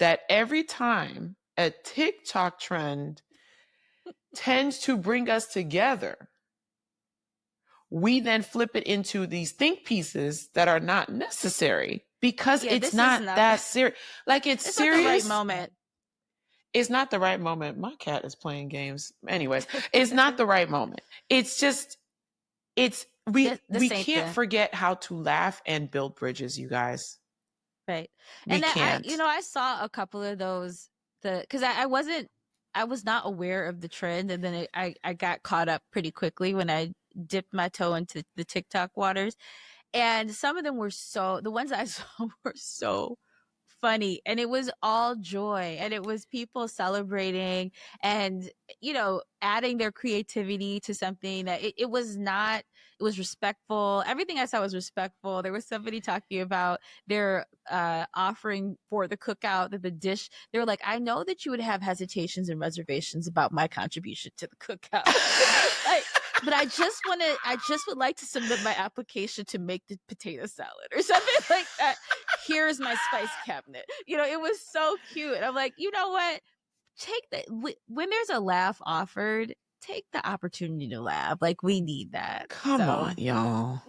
that every time a TikTok trend tends to bring us together, we then flip it into these think pieces that are not necessary because it's not that serious. Like it's serious. Not the right moment. It's not the right moment. My cat is playing games. Anyways, it's not the right moment. It's just, we can't forget how to laugh and build bridges, you guys. Right. And I saw a couple of those, because I was not aware of the trend, and then I got caught up pretty quickly when I dipped my toe into the TikTok waters, and some of them were the ones I saw were so funny, and it was all joy, and it was people celebrating and adding their creativity to something that it was respectful. Everything I saw was respectful. There was somebody talking about their offering for the cookout, that the dish, they were like, I know that you would have hesitations and reservations about my contribution to the cookout. But I just would like to submit my application to make the potato salad or something like that. Here's my spice cabinet. It was so cute. And I'm like, you know what? When there's a laugh offered, take the opportunity to laugh. Like, we need that. Come on, y'all.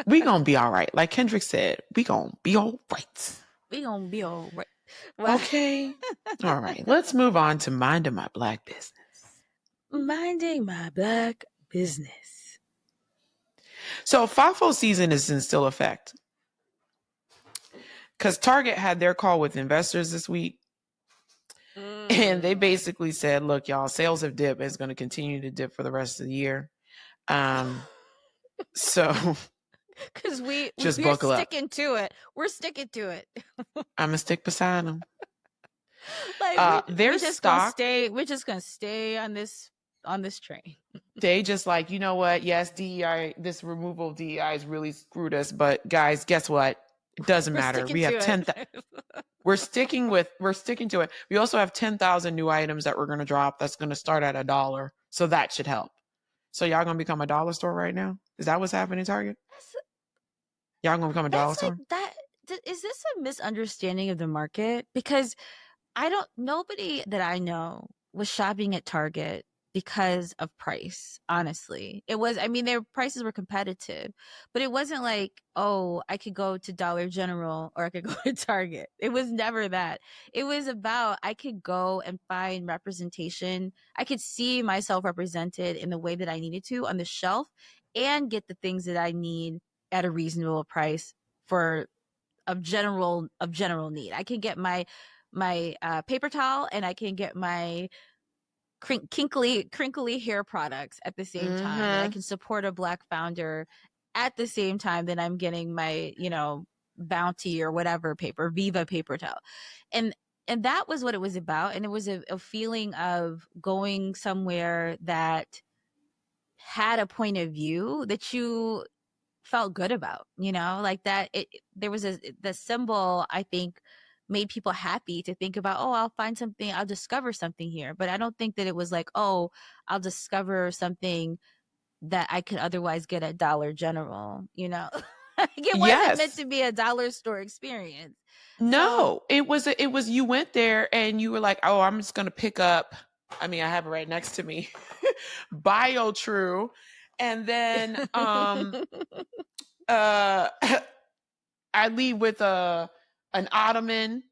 We gonna be all right. Like Kendrick said, we gonna be all right. We gonna be all right. Well, okay. All right. Let's move on to minding my Black business. Minding my Black business. So FOFO season is in still effect, because Target had their call with investors this week. And they basically said, look, y'all, sales have dipped. It's going to continue to dip for the rest of the year. So because we're sticking to it. We're sticking to it. I'm gonna stick beside them. Like we're just gonna stay on this train. They just like, you know what? Yes, DEI, this removal of DEI has really screwed us. But guys, guess what? It doesn't matter. We have 10,000. We're sticking to it. We also have 10,000 new items that we're going to drop. That's going to start at $1. So that should help. So y'all going to become a dollar store right now? Is that what's happening, Target? Y'all going to become a dollar store? Is this a misunderstanding of the market? Because nobody that I know was shopping at Target because of price. Honestly, their prices were competitive, but it wasn't like, oh, I could go to Dollar General or I could go to Target. It was never that. It was about, I could go and find representation. I could see myself represented in the way that I needed to on the shelf and get the things that I need at a reasonable price of general need. I can get my paper towel, and I can get my crinkly hair products at the same time. And I can support a Black founder at the same time that I'm getting my, Bounty or whatever Viva paper towel. And that was what it was about. And it was a feeling of going somewhere that had a point of view that you felt good about, like that. There was the symbol, I think, made people happy to think about, oh, I'll discover something here. But I don't think that it was like, oh, I'll discover something that I could otherwise get at Dollar General, It wasn't meant to be a dollar store experience. No, it was you went there and you were like, oh, I'm just going to pick up, I have it right next to me, BioTrue. And then I leave with an ottoman,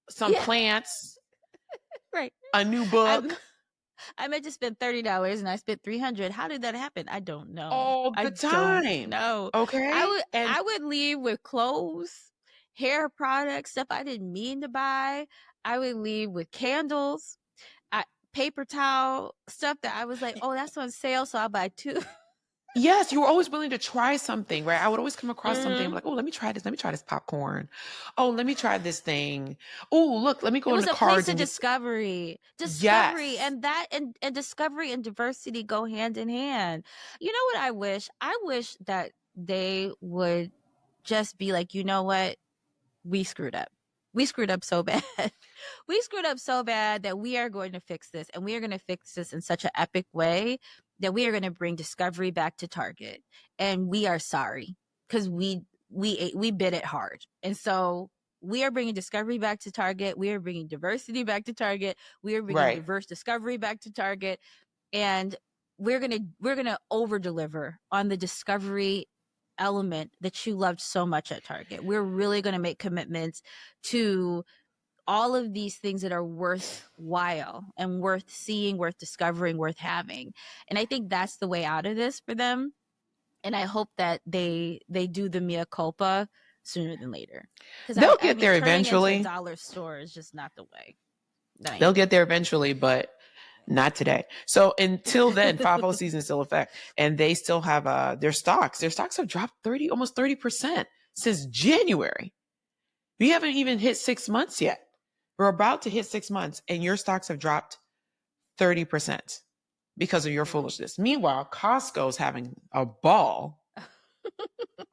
some plants, right, a new book. I meant to spend $30 and I spent $300. How did that happen? I don't know. All the time. No. Okay. I would leave with clothes, hair products, stuff I didn't mean to buy. I would leave with candles, paper towel, stuff that I was like, oh, that's on sale, so I'll buy 2. Yes, you were always willing to try something, right? I would always come across something. I'm Mhm. like, oh, let me try this. Let me try this popcorn. Oh, let me try this thing. Oh, look, let me It go in was the a place cards of and get. discovery, Yes, and that and discovery and diversity go hand in hand. You know what I wish? I wish that they would just be like, you know what? We screwed up. We screwed up so bad. We screwed up so bad that we are going to fix this, and we are going to fix this in such an epic way that we are going to bring discovery back to Target, and we are sorry because we bid it hard, and so we are bringing discovery back to Target. We are bringing diversity back to Target. We are bringing right. diverse discovery back to Target, and we're gonna over deliver on the discovery element that you loved so much at Target. We're really going to make commitments to all of these things that are worthwhile and worth seeing, worth discovering, worth having. And I think that's the way out of this for them. And I hope that they do the mea culpa sooner than later. Because They'll I get mean, there turning into a eventually. dollar store is just not the way that I They'll am. get there eventually, but not today. So until then, 5 season is still in effect, and they still have their stocks. Their stocks have dropped almost 30% since January. We haven't even hit 6 months yet. We're about to hit 6 months, and your stocks have dropped 30% because of your foolishness. Meanwhile, Costco's having a ball.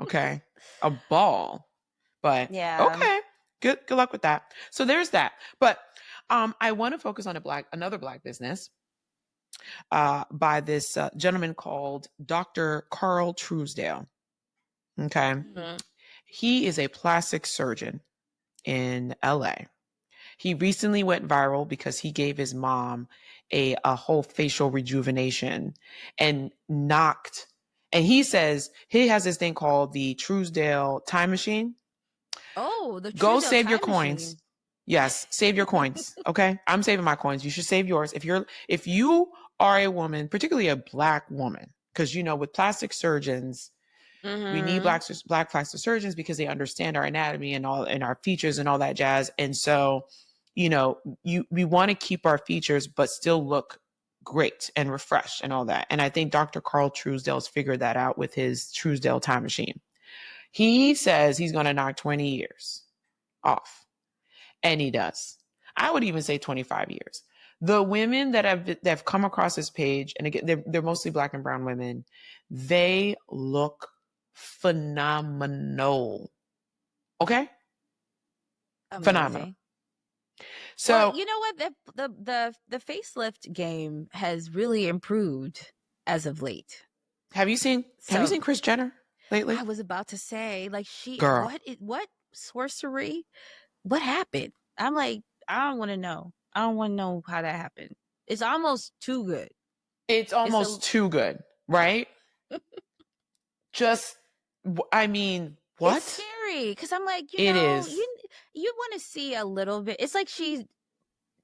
Okay, a ball. But Yeah. okay, good luck with that. So there's that. But I want to focus on another black business by this gentleman called Dr. Carl Truesdale. Okay, Mhm. he is a plastic surgeon in LA. He recently went viral because he gave his mom a whole facial rejuvenation and knocked. And he says he has this thing called the Truesdale time machine. Oh, the Go Truesdale save your time coins. machine. Yes, save your coins. Okay. I'm saving my coins. You should save yours. If you are a woman, particularly a black woman, because with plastic surgeons, we need Mm-hmm. black plastic surgeons because they understand our anatomy and all and our features and all that jazz. And so, we want to keep our features but still look great and refreshed and all that. And I think Dr. Carl Truesdale's figured that out with his Truesdale time machine. He says he's going to knock 20 years off. And he does. I would even say 25 years. The women that have come across this page, and again, they're mostly black and brown women, they look phenomenal. Okay? Phenomenal. Amazing. Well, So you know what? The facelift game has really improved as of late. have you seen So Kris Jenner lately? I was about to say, like, Girl. what sorcery? What happened? I'm like, I don't want to know. I don't want to know how that happened. It's almost too good. It's It's a almost too good, right? Just I mean, it's what? scary because I'm like, It is. you want to see a little bit. It's like she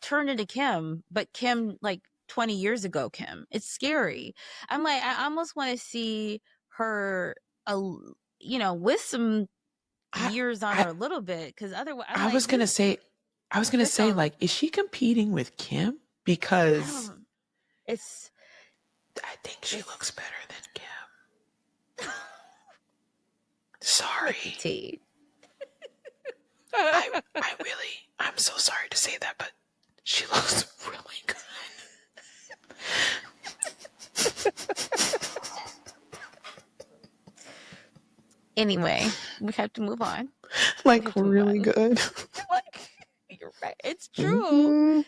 turned into Kim, but Kim like 20 years ago Kim. It's scary. I'm like, I almost want to see her with some I years on I her a little bit because otherwise I'm I like, was gonna this say, this don't like, is she competing with Kim? I Because don't it's I think she looks it's better than Kim. Sorry. Nikki T. I'm so sorry to say that, but she looks really good. Anyway, we have to move on. We Like have to move really on. good. Like, you're right. It's true. Mm-hmm.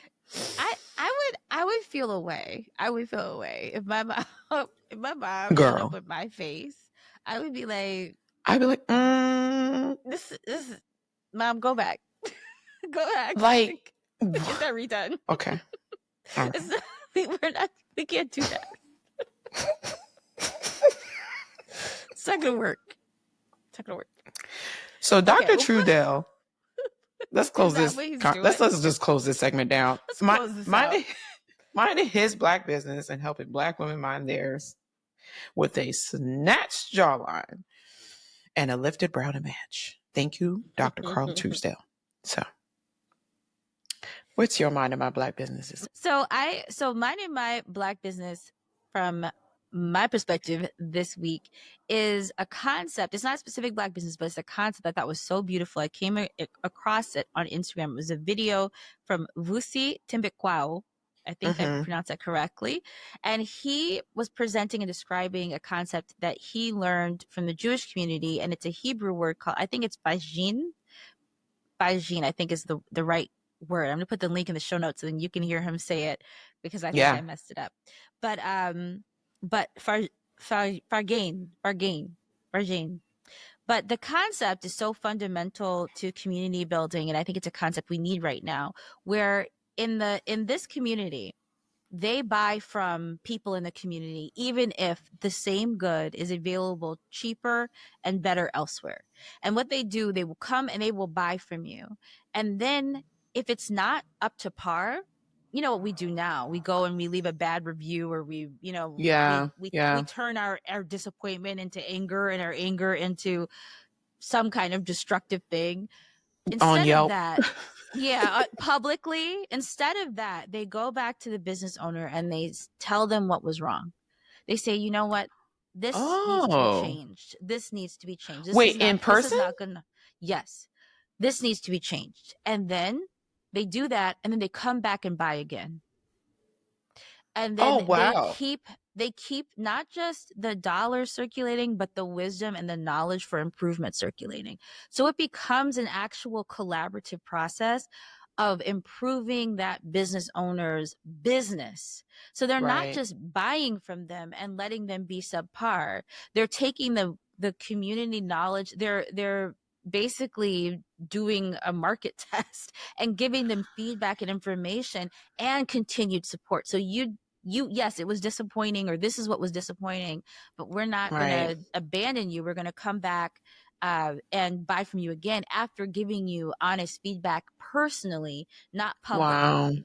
I would feel away. I would feel away if my mom if my mom ended up Girl. with my face. I would be like, I'd be like, this mom, go back. Go back. like, Get that redone. okay. All right. We can't do that. It's not gonna work. It's not gonna work. So Dr. Okay. Truesdale, let's close Is that this. what he's Let's doing? just close this segment down. Let's close this out. Minding his black business and helping black women mind theirs with a snatched jawline and a lifted brow to match. Thank you, Dr. Carl Truesdale. So, what's your mind of my black businesses? So minding my black business from my perspective this week is a concept. It's not a specific Black business, but it's a concept I thought was so beautiful. I came across it on Instagram. It was a video from Vusi Timbikwao. I think I Mm-hmm. pronounced that correctly. And he was presenting and describing a concept that he learned from the Jewish community. And it's a Hebrew word called, I think it's bajin. Bajin, I think is the right word. I'm going to put the link in the show notes so then you can hear him say it because I think Yeah. I messed it up. But Fargain. But the concept is so fundamental to community building, and I think it's a concept we need right now. Where in this community, they buy from people in the community, even if the same good is available cheaper and better elsewhere. And what they do, they will come and they will buy from you. And then if it's not up to par, you know what we do now? We go and we leave a bad review, or we, you know, Yeah. we turn our disappointment into anger, and our anger into some kind of destructive thing. On Instead of Yelp. that, yeah, publicly, instead of that, they go back to the business owner and they tell them what was wrong. They say, you know what, this needs to be Oh. changed. This needs to be changed. Wait, in This is person? not gonna, yes, this needs to be changed. And then they do that, and then they come back and buy again. And Oh, then wow. they keep not just the dollars circulating, but the wisdom and the knowledge for improvement circulating. So it becomes an actual collaborative process of improving that business owner's business. So they're not Right. just buying from them and letting them be subpar. They're taking the community knowledge. They're basically doing a market test and giving them feedback and information and continued support. So yes, it was disappointing, or this is what was disappointing, but we're not going Right. to abandon you. We're going to come back and buy from you again after giving you honest feedback personally, not Wow. publicly.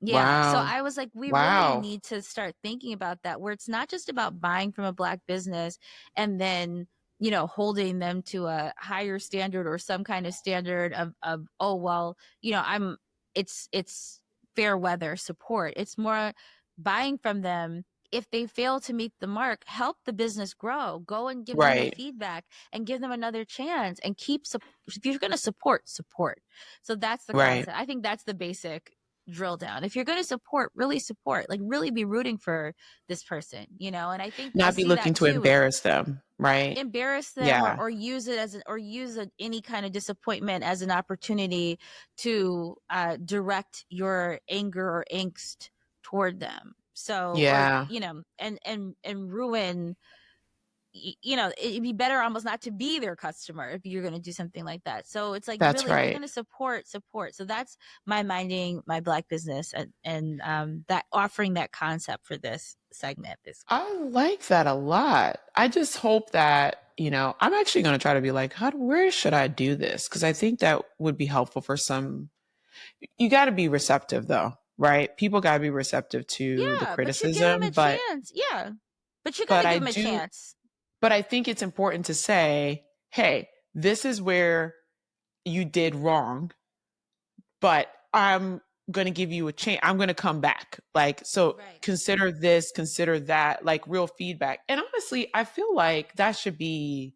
Yeah. So Wow. I was like, we really Wow. need to start thinking about that, where it's not just about buying from a Black business and then, you know, holding them to a higher standard or some kind of standard of oh, well, you know, it's fair weather support. It's more buying from them. If they fail to meet the mark, help the business grow. Go and give them the Right. feedback and give them another chance and if you're going to support. So that's the Right. concept. I think that's the basic drill down. If you're going to support, really support, like really be rooting for this person, you know. And I think I Not be see looking that to too with embarrass them. Right. embarrass them, Yeah. or use it as any kind of disappointment as an opportunity to direct your anger or angst toward them. So, or Yeah. you know, and ruin, you know, it'd be better almost not to be their customer if you're going to do something like that. So it's like, That's really, if you're right. going to support. So that's my minding my Black business, and that offering that concept for this segment this week. I like that a lot. I just hope that, I'm actually going to try to be like, where should I do this? Because I think that would be helpful for some. You got to be receptive though, right? People got to be receptive to the Yeah, but you give them criticism, a chance. Yeah, but you got but to I give them a do, chance. but I think it's important to say, hey, this is where you did wrong, but I'm going to give you a chance. I'm going to come back. Like, so Right. consider this, consider that, like real feedback. And honestly, I feel like that should be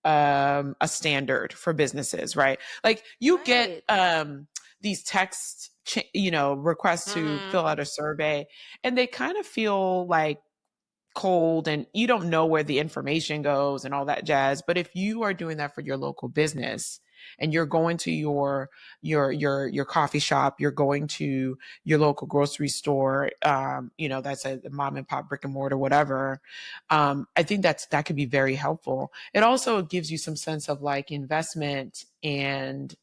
a standard for businesses, right? Like you get Right. these requests to Mm-hmm. fill out a survey, and they kind of feel like cold, and you don't know where the information goes and all that jazz. But if you are doing that for your local business, and you're going to your coffee shop, you're going to your local grocery store, that's a mom and pop brick and mortar, whatever. I think that could be very helpful. It also gives you some sense of like investment and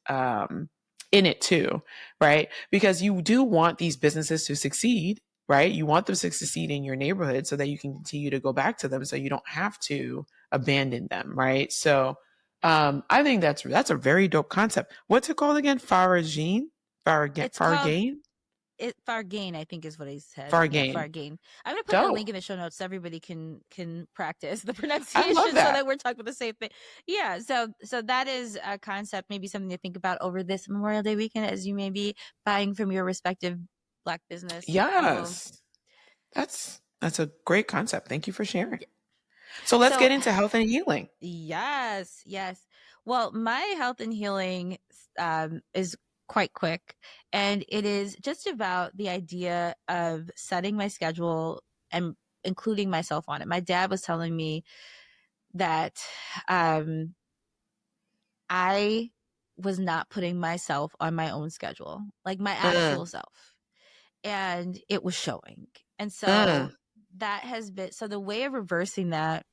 in it too, right? Because you do want these businesses to succeed, right? You want them to succeed in your neighborhood so that you can continue to go back to them, so you don't have to abandon them, right? So I think that's a very dope concept. What's it called again? Faragine? It's called Fargain? Fargain, I think is what he said. Yeah, Fargain. Fargain. I'm gonna put the Dope. link in the show notes so everybody can practice the I love pronunciation so that. that we're talking about the same thing. Yeah, so that is a concept, maybe something to think about over this Memorial Day weekend as you may be buying from your respective Black business. Yes. That's That's a great concept. Thank you for sharing. So let's So get into health and healing. yes, yes. Well, my health and healing is quite quick, and it is just about the idea of setting my schedule and including myself on it. My dad was telling me that um, I was not putting myself on my own schedule, like my Mm, actual self, and it was showing. And mm, so that has been so the way of reversing that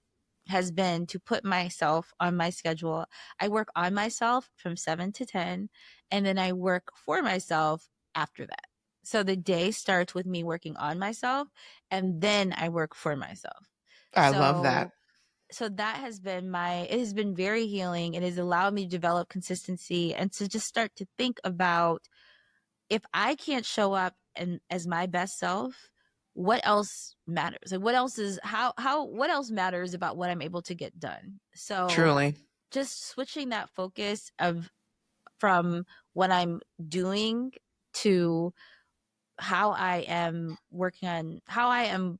has been to put myself on my schedule. I work on myself from 7 to 10, and then I work for myself after that. So the day starts with me working on myself, and then I work for myself. I love that. So that has been it has been very healing. It has allowed me to develop consistency and to just start to think about, if I can't show up and as my best self, what else matters? Like what else is what else matters about what I'm able to get done? So Truly. just switching that focus of from what I'm doing to how I am working on how I am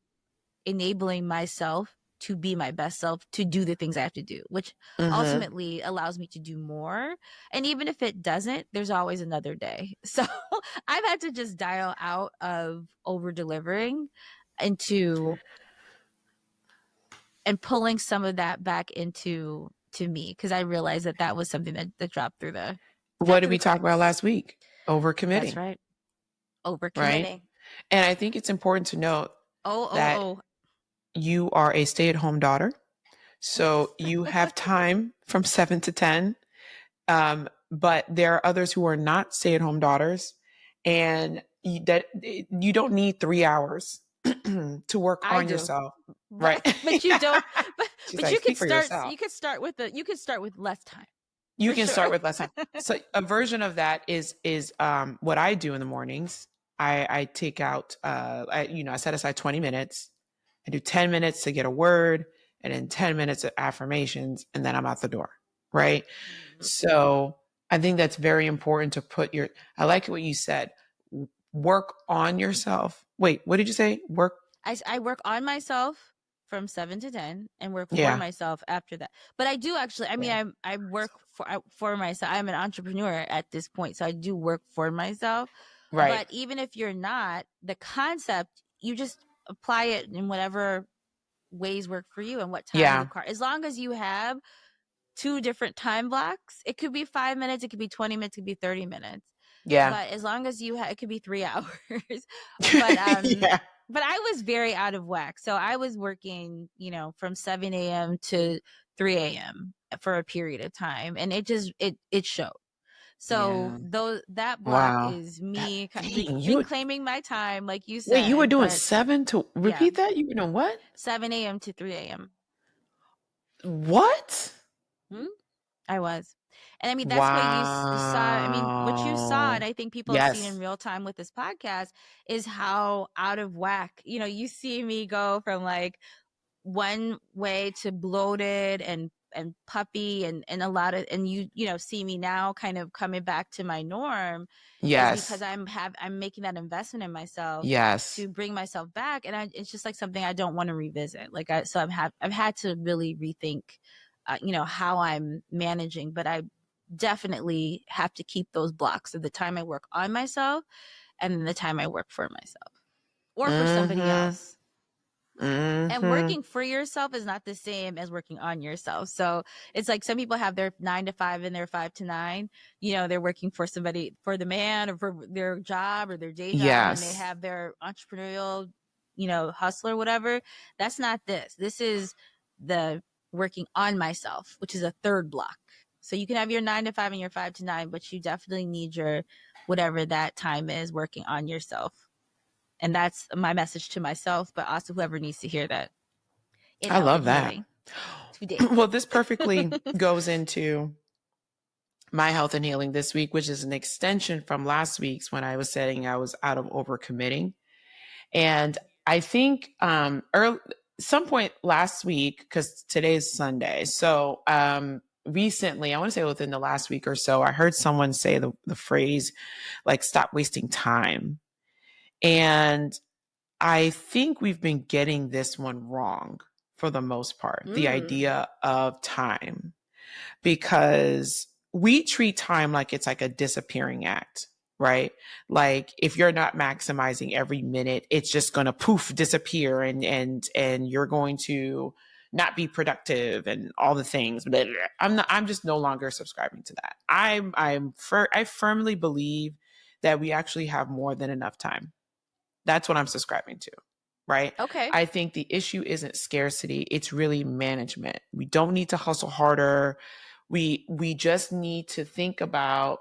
enabling myself to be my best self, to do the things I have to do, which Mm-hmm. ultimately allows me to do more. And even if it doesn't, there's always another day. So I've had to just dial out of over delivering into and pulling some of that back into to me, because I realized that that was something that What dropped did through the we talk about cracks. last week? That's Overcommitting, right. right? Overcommitting. And I think it's important to note Oh, oh, that oh. you are a stay-at-home daughter. Yes. So you have time from 7 to 10. But there are others who are not stay-at-home daughters, and you don't need 3 hours to work I on do. yourself, But right? but you don't but She's but like, you could speak for start yourself. you could start with less time, You for can sure. start with less time. So a version of that is what I do in the mornings. I take out I set aside 20 minutes. I do 10 minutes to get a word, and then 10 minutes of affirmations, and then I'm out the door. Right. So I think that's very important to I like what you said, work on yourself. Wait, what did you say? Work. I work on myself from 7 to 10 and work for Yeah. myself after that. But I do actually, I mean, Yeah. I work for myself. I'm an entrepreneur at this point, so I do work for myself. Right. But even if you're not, the concept, you just apply it in whatever ways work for you and what time you Yeah. car. As long as you have two different time blocks, it could be 5 minutes, it could be 20 minutes, it could be 30 minutes. Yeah. But as long as it could be 3 hours. but Yeah. but I was very out of whack. So I was working, from 7 a.m. to 3 a.m. for a period of time, and it showed. So Yeah. though that block Wow. is me Dang, reclaiming my time, like you wait, you were said. doing But 7 to yeah, repeat that? You were doing what? 7 a.m. to 3 a.m. What? Hmm? I was. And I mean, that's what you saw. I mean, what you saw, and Wow. I think people have seen in Yes. real time with this podcast, is how out of whack, you see me go from like one way to bloated and puppy and a lot of, and see me now kind of coming back to my norm, is because Yes. I'm making that investment in myself Yes. to bring myself back. And it's just like something I don't want to revisit. Like I've had to really rethink how I'm managing. But I definitely have to keep those blocks of the time I work on myself and then the time I work for myself or for somebody Mm-hmm. else. And Mm-hmm. working for yourself is not the same as working on yourself. So it's like some people have their 9 to 5 and their 5 to 9. They're working for somebody, for the man, or for their job or their day job, and then they Yes. have their entrepreneurial, hustle or whatever. That's not this. This is the working on myself, which is a third block. So you can have your 9 to 5 and your 5 to 9, but you definitely need your whatever that time is working on yourself. And that's my message to myself, but also whoever needs to hear that in I health love and that. healing today. Well, this perfectly goes into my health and healing this week, which is an extension from last week's when I was saying I was out of overcommitting. And I think some point last week, because today's Sunday. So recently, I want to say within the last week or so, I heard someone say the phrase like, stop wasting time. And I think we've been getting this one wrong for the most part, the idea of time, because we treat time like it's like a disappearing act, right? Like if you're not maximizing every minute, it's just going to poof disappear, and you're going to not be productive and all the things. I'm just no longer subscribing to that. I firmly believe that we actually have more than enough time. That's what I'm subscribing to, right? Okay. I think the issue isn't scarcity, it's really management. We don't need to hustle harder. We just need to think about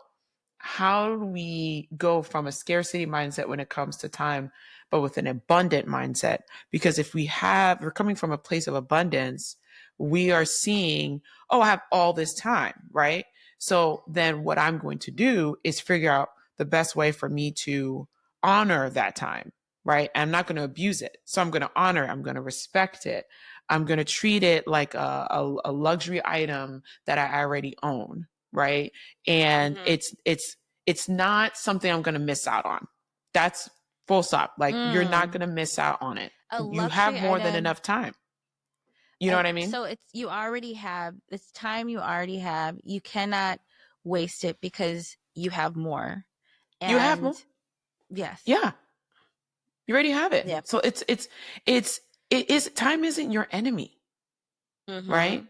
how do we go from a scarcity mindset when it comes to time, but with an abundant mindset. Because if we're coming from a place of abundance, we are seeing, oh, I have all this time, right? So then what I'm going to do is figure out the best way for me to honor that time, right? I'm not going to abuse it. So I'm going to honor it. I'm going to respect it. I'm going to treat it like a luxury item that I already own, right? And it's not something I'm going to miss out on. That's full stop. Like you're not going to miss out on it. A You have luxury more than item. enough time. You know what I mean? So you already have this time. You already have. You cannot waste it because you have more. And You have more. yes. Yeah. You already have it. Yeah. So it is time isn't your enemy, right?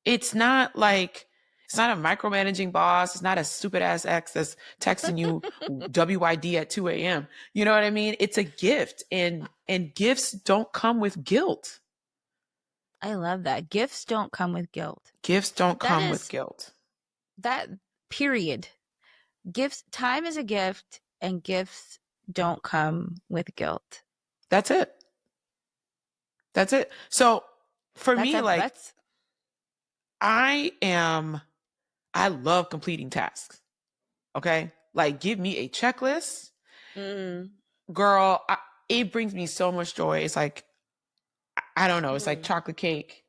It's not like, it's not a micromanaging boss. It's not a stupid ass ex that's texting you WYD at 2 a.m. You know what I mean? It's a gift, and gifts don't come with guilt. I love that. Gifts don't come with guilt. Gifts don't come with guilt. That period. Gifts, time is a gift, and gifts don't come with guilt. That's it. That's it. So for me, like, I love completing tasks. Okay. Like, give me a checklist. Girl, it brings me so much joy. It's like, I don't know. It's like chocolate cake.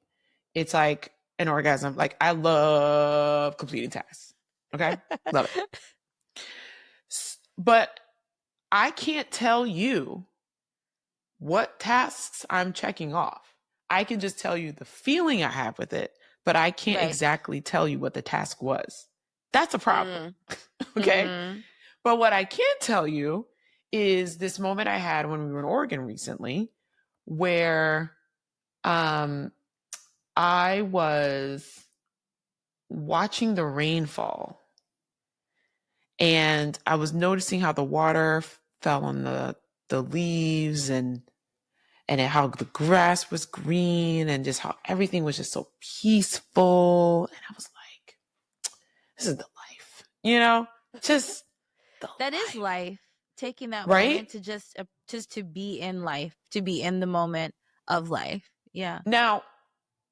It's like an orgasm. Like, I love completing tasks. Okay. Love it. But I can't tell you what tasks I'm checking off. I can just tell you the feeling I have with it, but I can't exactly tell you what the task was. That's a problem. Okay. But what I can tell you is this moment I had when we were in Oregon recently, where I was watching the rain fall, and I was noticing how the water fell on the leaves, and how the grass was green, and just how everything was just so peaceful. And I was like, this is the life, just that life. Is life. Taking that right? moment to just to be in life, to be in the moment of life. Yeah. Now,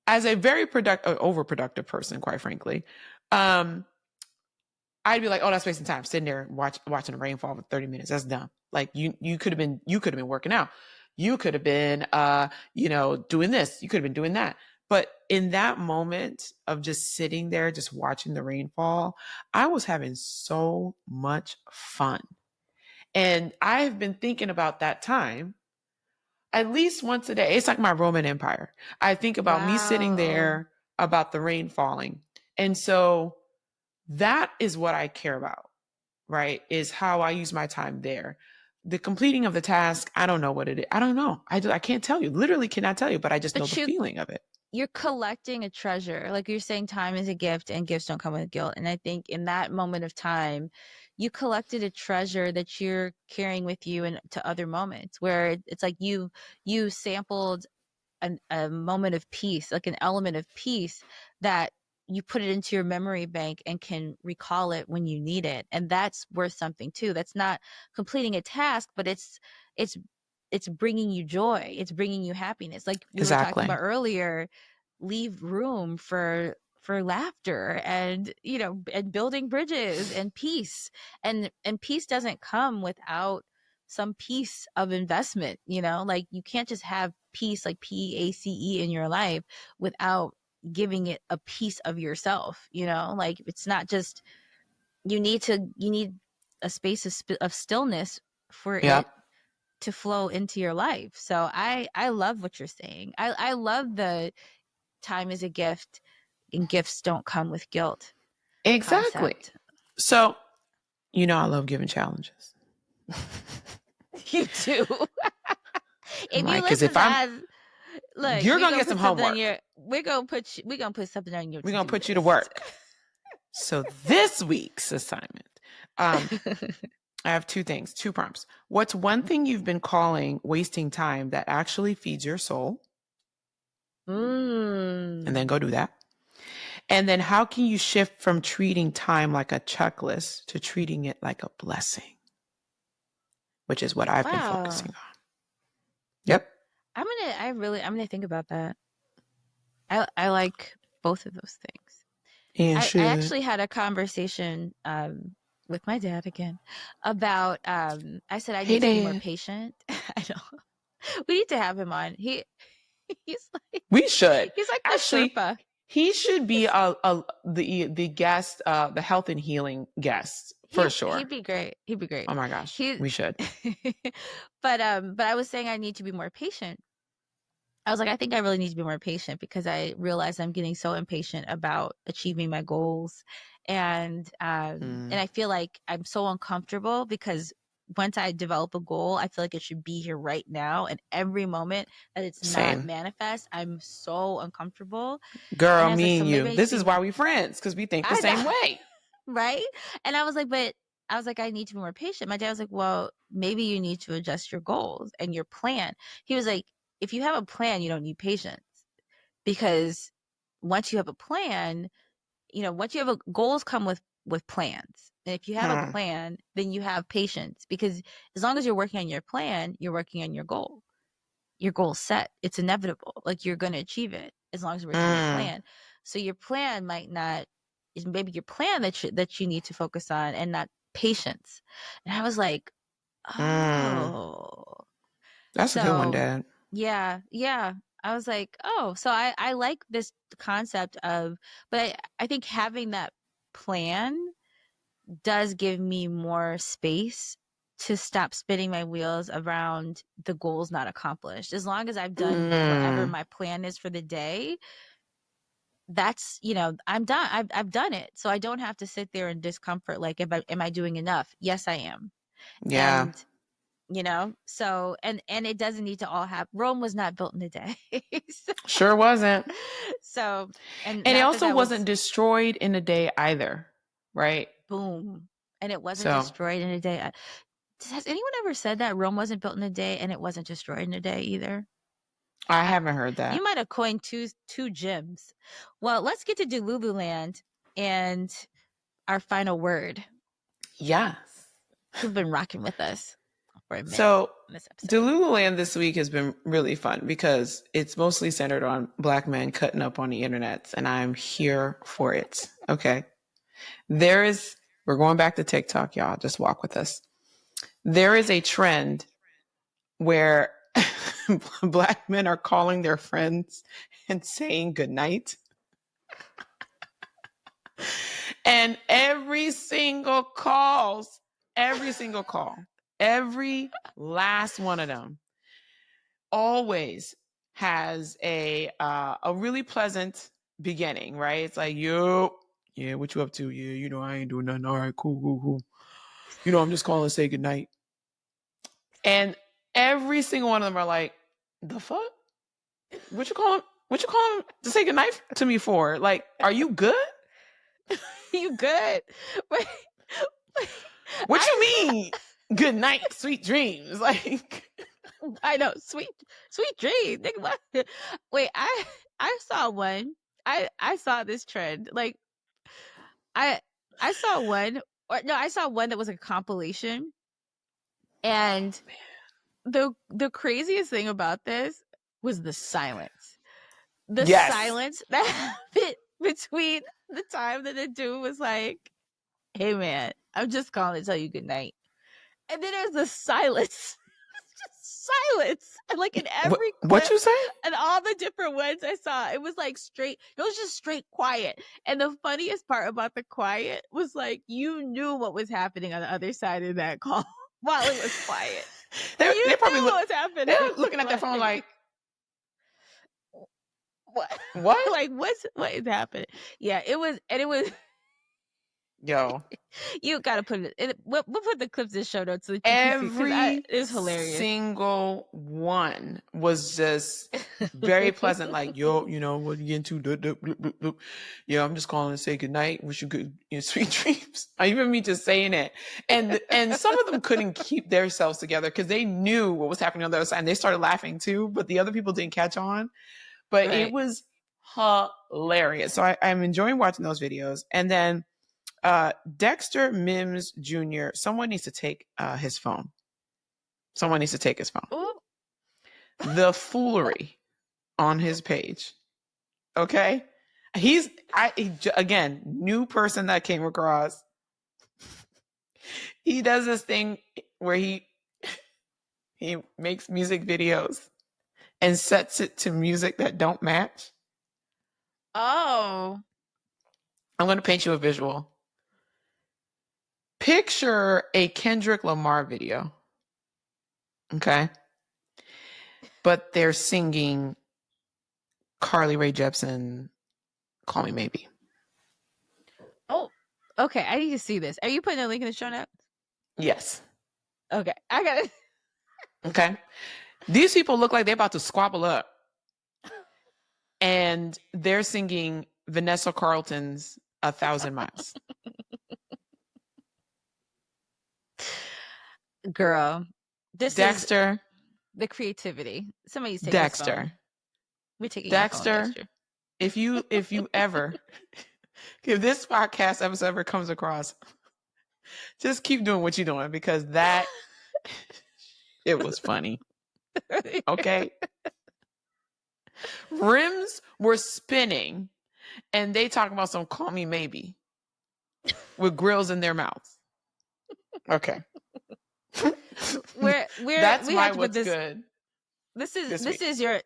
as a very overproductive person, quite frankly, I'd be like, oh, that's wasting time sitting there watching the rainfall for 30 minutes. That's dumb. Like you could have been working out. You could have been, doing this. You could have been doing that. But in that moment of just sitting there, just watching the rainfall, I was having so much fun. And I've been thinking about that time at least once a day. It's like my Roman Empire. I think about me sitting there, about the rain falling. And so that is what I care about, right? Is how I use my time there. The completing of the task, I don't know what it is. I don't know. I can't tell you. Literally cannot tell you, but I just know the feeling of it. You're collecting a treasure. Like you're saying, time is a gift and gifts don't come with guilt. And I think in that moment of time, you collected a treasure that you're carrying with you into other moments, where it's like you sampled a moment of peace, like an element of peace that you put it into your memory bank and can recall it when you need it. And that's worth something too. That's not completing a task, but it's bringing you joy. It's bringing you happiness. Like we were talking about earlier, leave room for laughter and, and building bridges and peace. And peace doesn't come without some piece of investment, like you can't just have peace, like PACE, in your life without giving it a piece of yourself, like it's not just, you need a space of stillness for it to flow into your life. So I love what you're saying. I love the time is a gift and gifts don't come with guilt Exactly. concept. So, I love giving challenges. You do. I'm If you like, because listen if to us, look, you're we going to gonna get some put something on homework. your. We're gonna put something on your. We're going to to-do put you to list. work. So this week's assignment, I have two things, two prompts. What's one thing you've been calling wasting time that actually feeds your soul? And then go do that. And then how can you shift from treating time like a checklist to treating it like a blessing? Which is what I've been focusing on. Yep. I'm gonna think about that. I like both of those things. And I actually had a conversation with my dad again about I said I need to be more patient. I know. We need to have him on. He's like we should. he's like Actually, the Sherpa. he should be the guest, the health and healing guest for sure. He'd be great. He'd be great. Oh my gosh, we should. But I was saying I need to be more patient. I was like, I think I really need to be more patient because I realize I'm getting so impatient about achieving my goals, and I feel like I'm so uncomfortable because once I develop a goal, I feel like it should be here right now, and every moment that it's not manifest, I'm so uncomfortable. Girl, and me and you. This is why we friends, because we think the same way. Right? And I was like, I need to be more patient. My dad was like, well, maybe you need to adjust your goals and your plan. He was like, if you have a plan, you don't need patience, because once you have a plan, once you have goals come with plans. And if you have a plan, then you have patience, because as long as you're working on your plan, you're working on your goal. Your goal's set. It's inevitable. Like, you're going to achieve it as long as you're working on your plan. So your plan might not, is maybe your plan that you need to focus on, and not patience. And I was like, oh. That's a good one, Dad. Yeah. I was like, oh, so I like this concept of, but I think having that plan does give me more space to stop spinning my wheels around the goals not accomplished. As long as I've done whatever my plan is for the day, that's, I'm done. I've done it. So I don't have to sit there in discomfort. Like, am I doing enough? Yes, I am. Yeah. And, so, and it doesn't need to all happen. Rome was not built in a day. Sure wasn't. So, and it also wasn't destroyed in a day either. Right. Boom. And it wasn't destroyed in a day. Has anyone ever said that Rome wasn't built in a day and it wasn't destroyed in a day either? I haven't heard that. You might have coined two gems. Well, let's get to DeLuLu Land and our final word. Yes. Who've been rocking with us for a minute. So in this episode. DeLuLu Land this week has been really fun because it's mostly centered on Black men cutting up on the internet, and I'm here for it. Okay. We're going back to TikTok, y'all. Just walk with us. There is a trend where Black men are calling their friends and saying goodnight. And every last one of them always has a really pleasant beginning, right? It's like, yo, yeah, what you up to? Yeah, I ain't doing nothing. All right, cool. I'm just calling to say goodnight. And every single one of them are like, the fuck? What you calling to say goodnight to me for? Like, are you good? You good? Wait. What you mean? Good night, sweet dreams. Like, I know, sweet dreams. Wait, I saw one. I saw this trend. Like, I saw one, or no, I saw one that was a compilation. And the craziest thing about this was the silence. The silence that happened between the time that the dude was like, hey man, I'm just calling to tell you good night. And then there's the silence. Just silence. And like in every clip, what you say? And all the different ones I saw, it was like straight, it was just straight quiet. And the funniest part about the quiet was like, you knew what was happening on the other side of that call while it was quiet. They probably knew what's happening. they're looking at their phone like, what? what? Like, what is happening? Yeah, it was. Yo. You gotta put it. We'll put the clips in show notes so that you can see, Every it's hilarious. single one was just very pleasant. Like, yo, you know, what are you into? Yeah, I'm just calling to say goodnight. Wish you good, sweet dreams. I even me just saying it. And some of them couldn't keep themselves together because they knew what was happening on the other side. And they started laughing too, but the other people didn't catch on. But it was hilarious. So I'm enjoying watching those videos. And then Dexter Mims Jr., someone needs to take his phone. Someone needs to take his phone. Ooh. The foolery on his page. Okay? Again, new person that came across. He does this thing where he makes music videos and sets it to music that don't match. Oh. I'm going to paint you a visual. Picture a Kendrick Lamar video. Okay? But they're singing Carly Rae Jepsen, Call Me Maybe. Oh, okay. I need to see this. Are you putting a link in the show notes? Yes. Okay. I got it. Okay. These people look like they're about to squabble up. And they're singing Vanessa Carlton's 1,000 Miles. Girl, this Dexter. is the creativity. Somebody's taking Dexter. We're taking Dexter. If you ever, if this podcast episode ever comes across, just keep doing what you're doing because it was funny. Okay. Rims were spinning and they talking about some Call Me Maybe with grills in their mouths. Okay. That's my what's good. This is your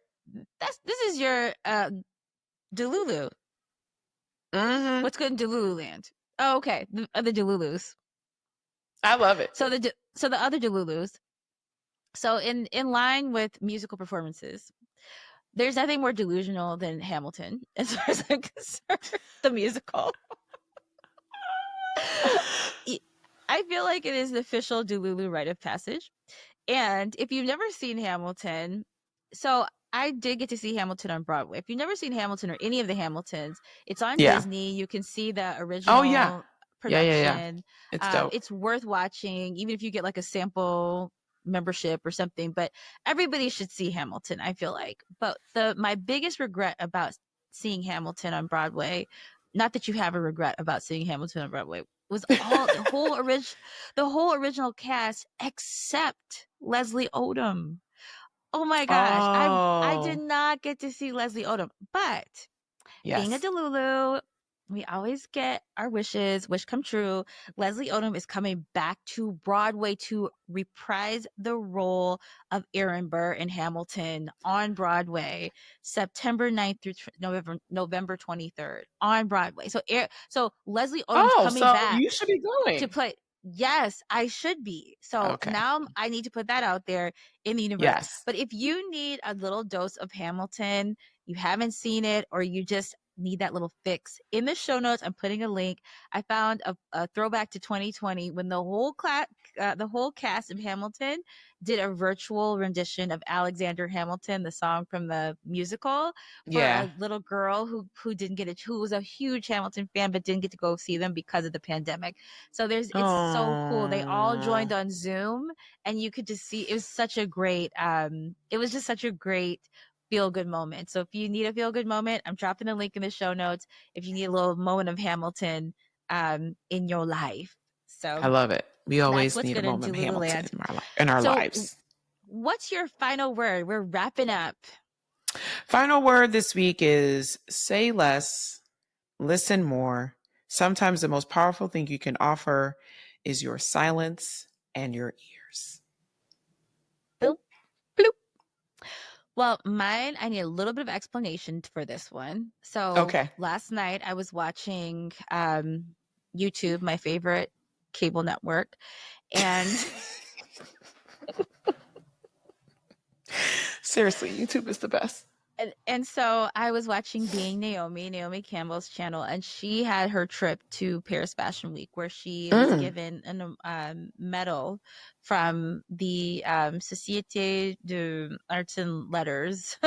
DeLuLu. Mm-hmm. What's good in DeLuLu Land? Oh, okay. The other DeLuLus. I love it. So the other DeLuLus. So in line with musical performances, there's nothing more delusional than Hamilton, as far as I'm concerned. The musical. I feel like it is the official DeLuLu rite of passage. And if you've never seen Hamilton, so I did get to see Hamilton on Broadway. If you've never seen Hamilton or any of the Hamiltons, it's on Disney. You can see the original production. It's dope. It's worth watching, even if you get like a sample membership or something. But everybody should see Hamilton, I feel like. But my biggest regret about seeing Hamilton on Broadway, not that you have a regret about seeing Hamilton on Broadway, was all the whole original cast except Leslie Odom. Oh my gosh. I did not get to see Leslie Odom, but being a DeLuLu, we always get our wishes, wish come true. Leslie Odom is coming back to Broadway to reprise the role of Aaron Burr in Hamilton on Broadway, September 9th through November 23rd on Broadway. So Leslie Odom's coming back. You should be going to play. Yes, I should be. So now I need to put that out there in the universe. Yes. But if you need a little dose of Hamilton, you haven't seen it, or you just need that little fix, in the show notes, I'm putting a link. I found a throwback to 2020 when the whole cast of Hamilton did a virtual rendition of Alexander Hamilton, the song from the musical, for a little girl who didn't get it, who was a huge Hamilton fan but didn't get to go see them because of the pandemic. So it's so cool. They all joined on Zoom, and you could just see it was such a great feel good moment. So if you need a feel good moment, I'm dropping a link in the show notes. If you need a little moment of Hamilton in your life. So I love it. We always need a moment of Hamilton in our lives. What's your final word? We're wrapping up. Final word this week is say less, listen more. Sometimes the most powerful thing you can offer is your silence and your ears. Boop, bloop. Well, mine, I need a little bit of explanation for this one. So last night I was watching YouTube, my favorite cable network, and Seriously, YouTube is the best. And so I was watching Being Naomi Campbell's channel, and she had her trip to Paris Fashion Week, where she was given a medal from the Société de Arts and Letters,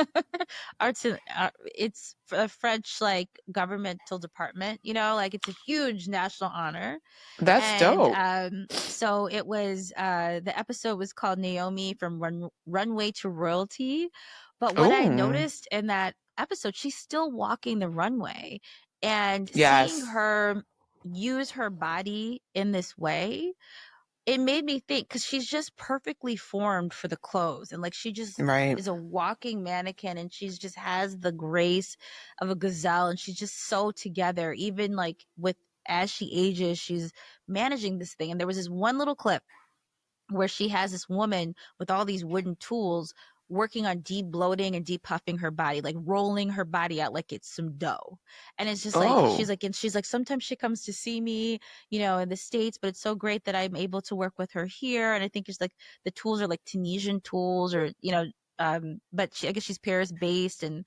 it's a French like governmental department, like it's a huge national honor. That's And dope. so it was the episode was called Naomi from Runway to Royalty. But what I Oh, noticed in that episode, she's still walking the runway, and seeing yes. her use her body in this way, it made me think, because she's just perfectly formed for the clothes, and like she just Right. is a walking mannequin, and she's just has the grace of a gazelle, and she's just so together, even like with as she ages, she's managing this thing. And there was this one little clip where she has this woman with all these wooden tools working on de-bloating and de-puffing her body, like rolling her body out like it's some dough. And it's just like Oh, she's like sometimes she comes to see me, in the States, but it's so great that I'm able to work with her here. And I think it's like the tools are like Tunisian tools, or but I guess she's Paris based, and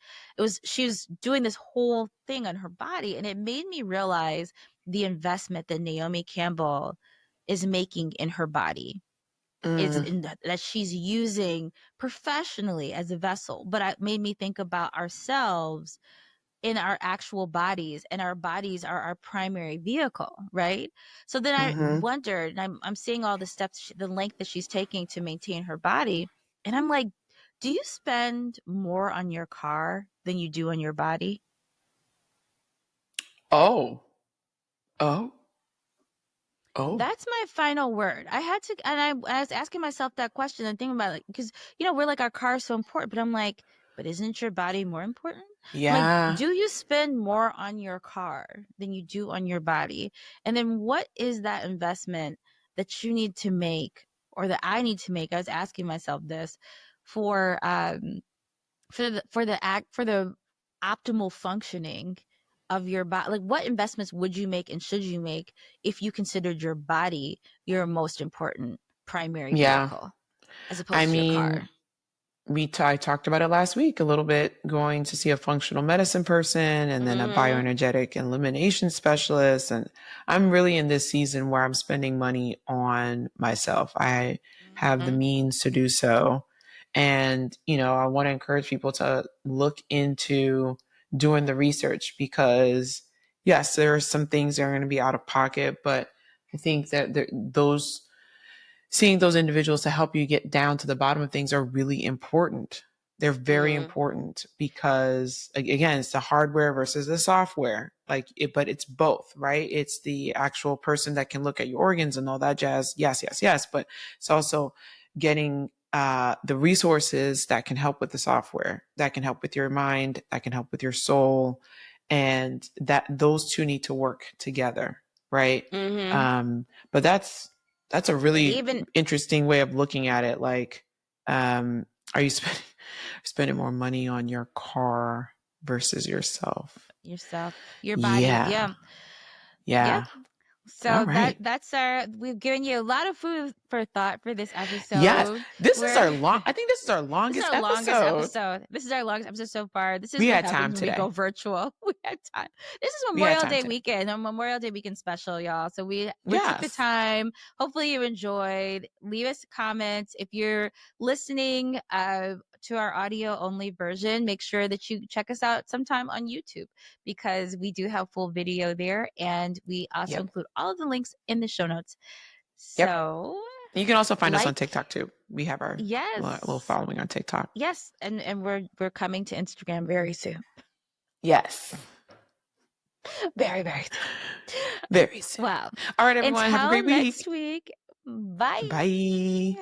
she was doing this whole thing on her body, and it made me realize the investment that Naomi Campbell is making in her body, is mm, in that she's using professionally as a vessel. But it made me think about ourselves in our actual bodies, and our bodies are our primary vehicle, right? So then I mm-hmm. wondered, and I'm seeing all the steps, the length that she's taking to maintain her body, and I'm like, do you spend more on your car than you do on your body? Oh, oh, oh. That's my final word. I had to, and I was asking myself that question and thinking about it, because we're like, our car is so important, but I'm like, but isn't your body more important? I'm like, Yeah. do you spend more on your car than you do on your body? And then what is that investment that you need to make, or that I need to make? I was asking myself this for for the optimal functioning of your body. Like, what investments would you make and should you make if you considered your body your most important primary Yeah. vehicle, as I opposed to your mean, car? I talked about it last week a little bit, going to see a functional medicine person and then a Mm-hmm. bioenergetic elimination specialist. And I'm really in this season where I'm spending money on myself. I have the Mm-hmm. means to do so. And, I want to encourage people to look into doing the research, because, yes, there are some things that are going to be out of pocket, but I think that seeing those individuals to help you get down to the bottom of things are really important. They're very Mm-hmm. important, because again, it's the hardware versus the software. But it's both, right? It's the actual person that can look at your organs and all that jazz. Yes, yes, yes. But it's also getting the resources that can help with the software, that can help with your mind, that can help with your soul, and that those two need to work together, right? Mm-hmm. But that's a And really even interesting way of looking at it. Like, are you spending more money on your car versus yourself? yourself, your body. Yeah. Yeah. Yep. Yeah. All So right. we've given you a lot of food for thought for this Yes. episode. This is We're our I think this is our This is longest our longest episode. episode. This is our longest episode so far. This is We what had happens time when we go today. virtual. We had time. This is We had Memorial time Day today. weekend, a Memorial Day weekend special, y'all. So we took the Yes. time. Hopefully you enjoyed. Leave us comments. If you're listening to our audio only version, make sure that you check us out sometime on YouTube, because we do have full video there, and we also Yep. include all of the links in the show notes. Yep. So, You can also find us on like, TikTok too. We have our little yes. following on TikTok. Yes, and we're coming to Instagram very soon. Yes. Very, very soon. Very soon. Wow. All right, everyone. Have a Until great next week. week. Bye. Bye.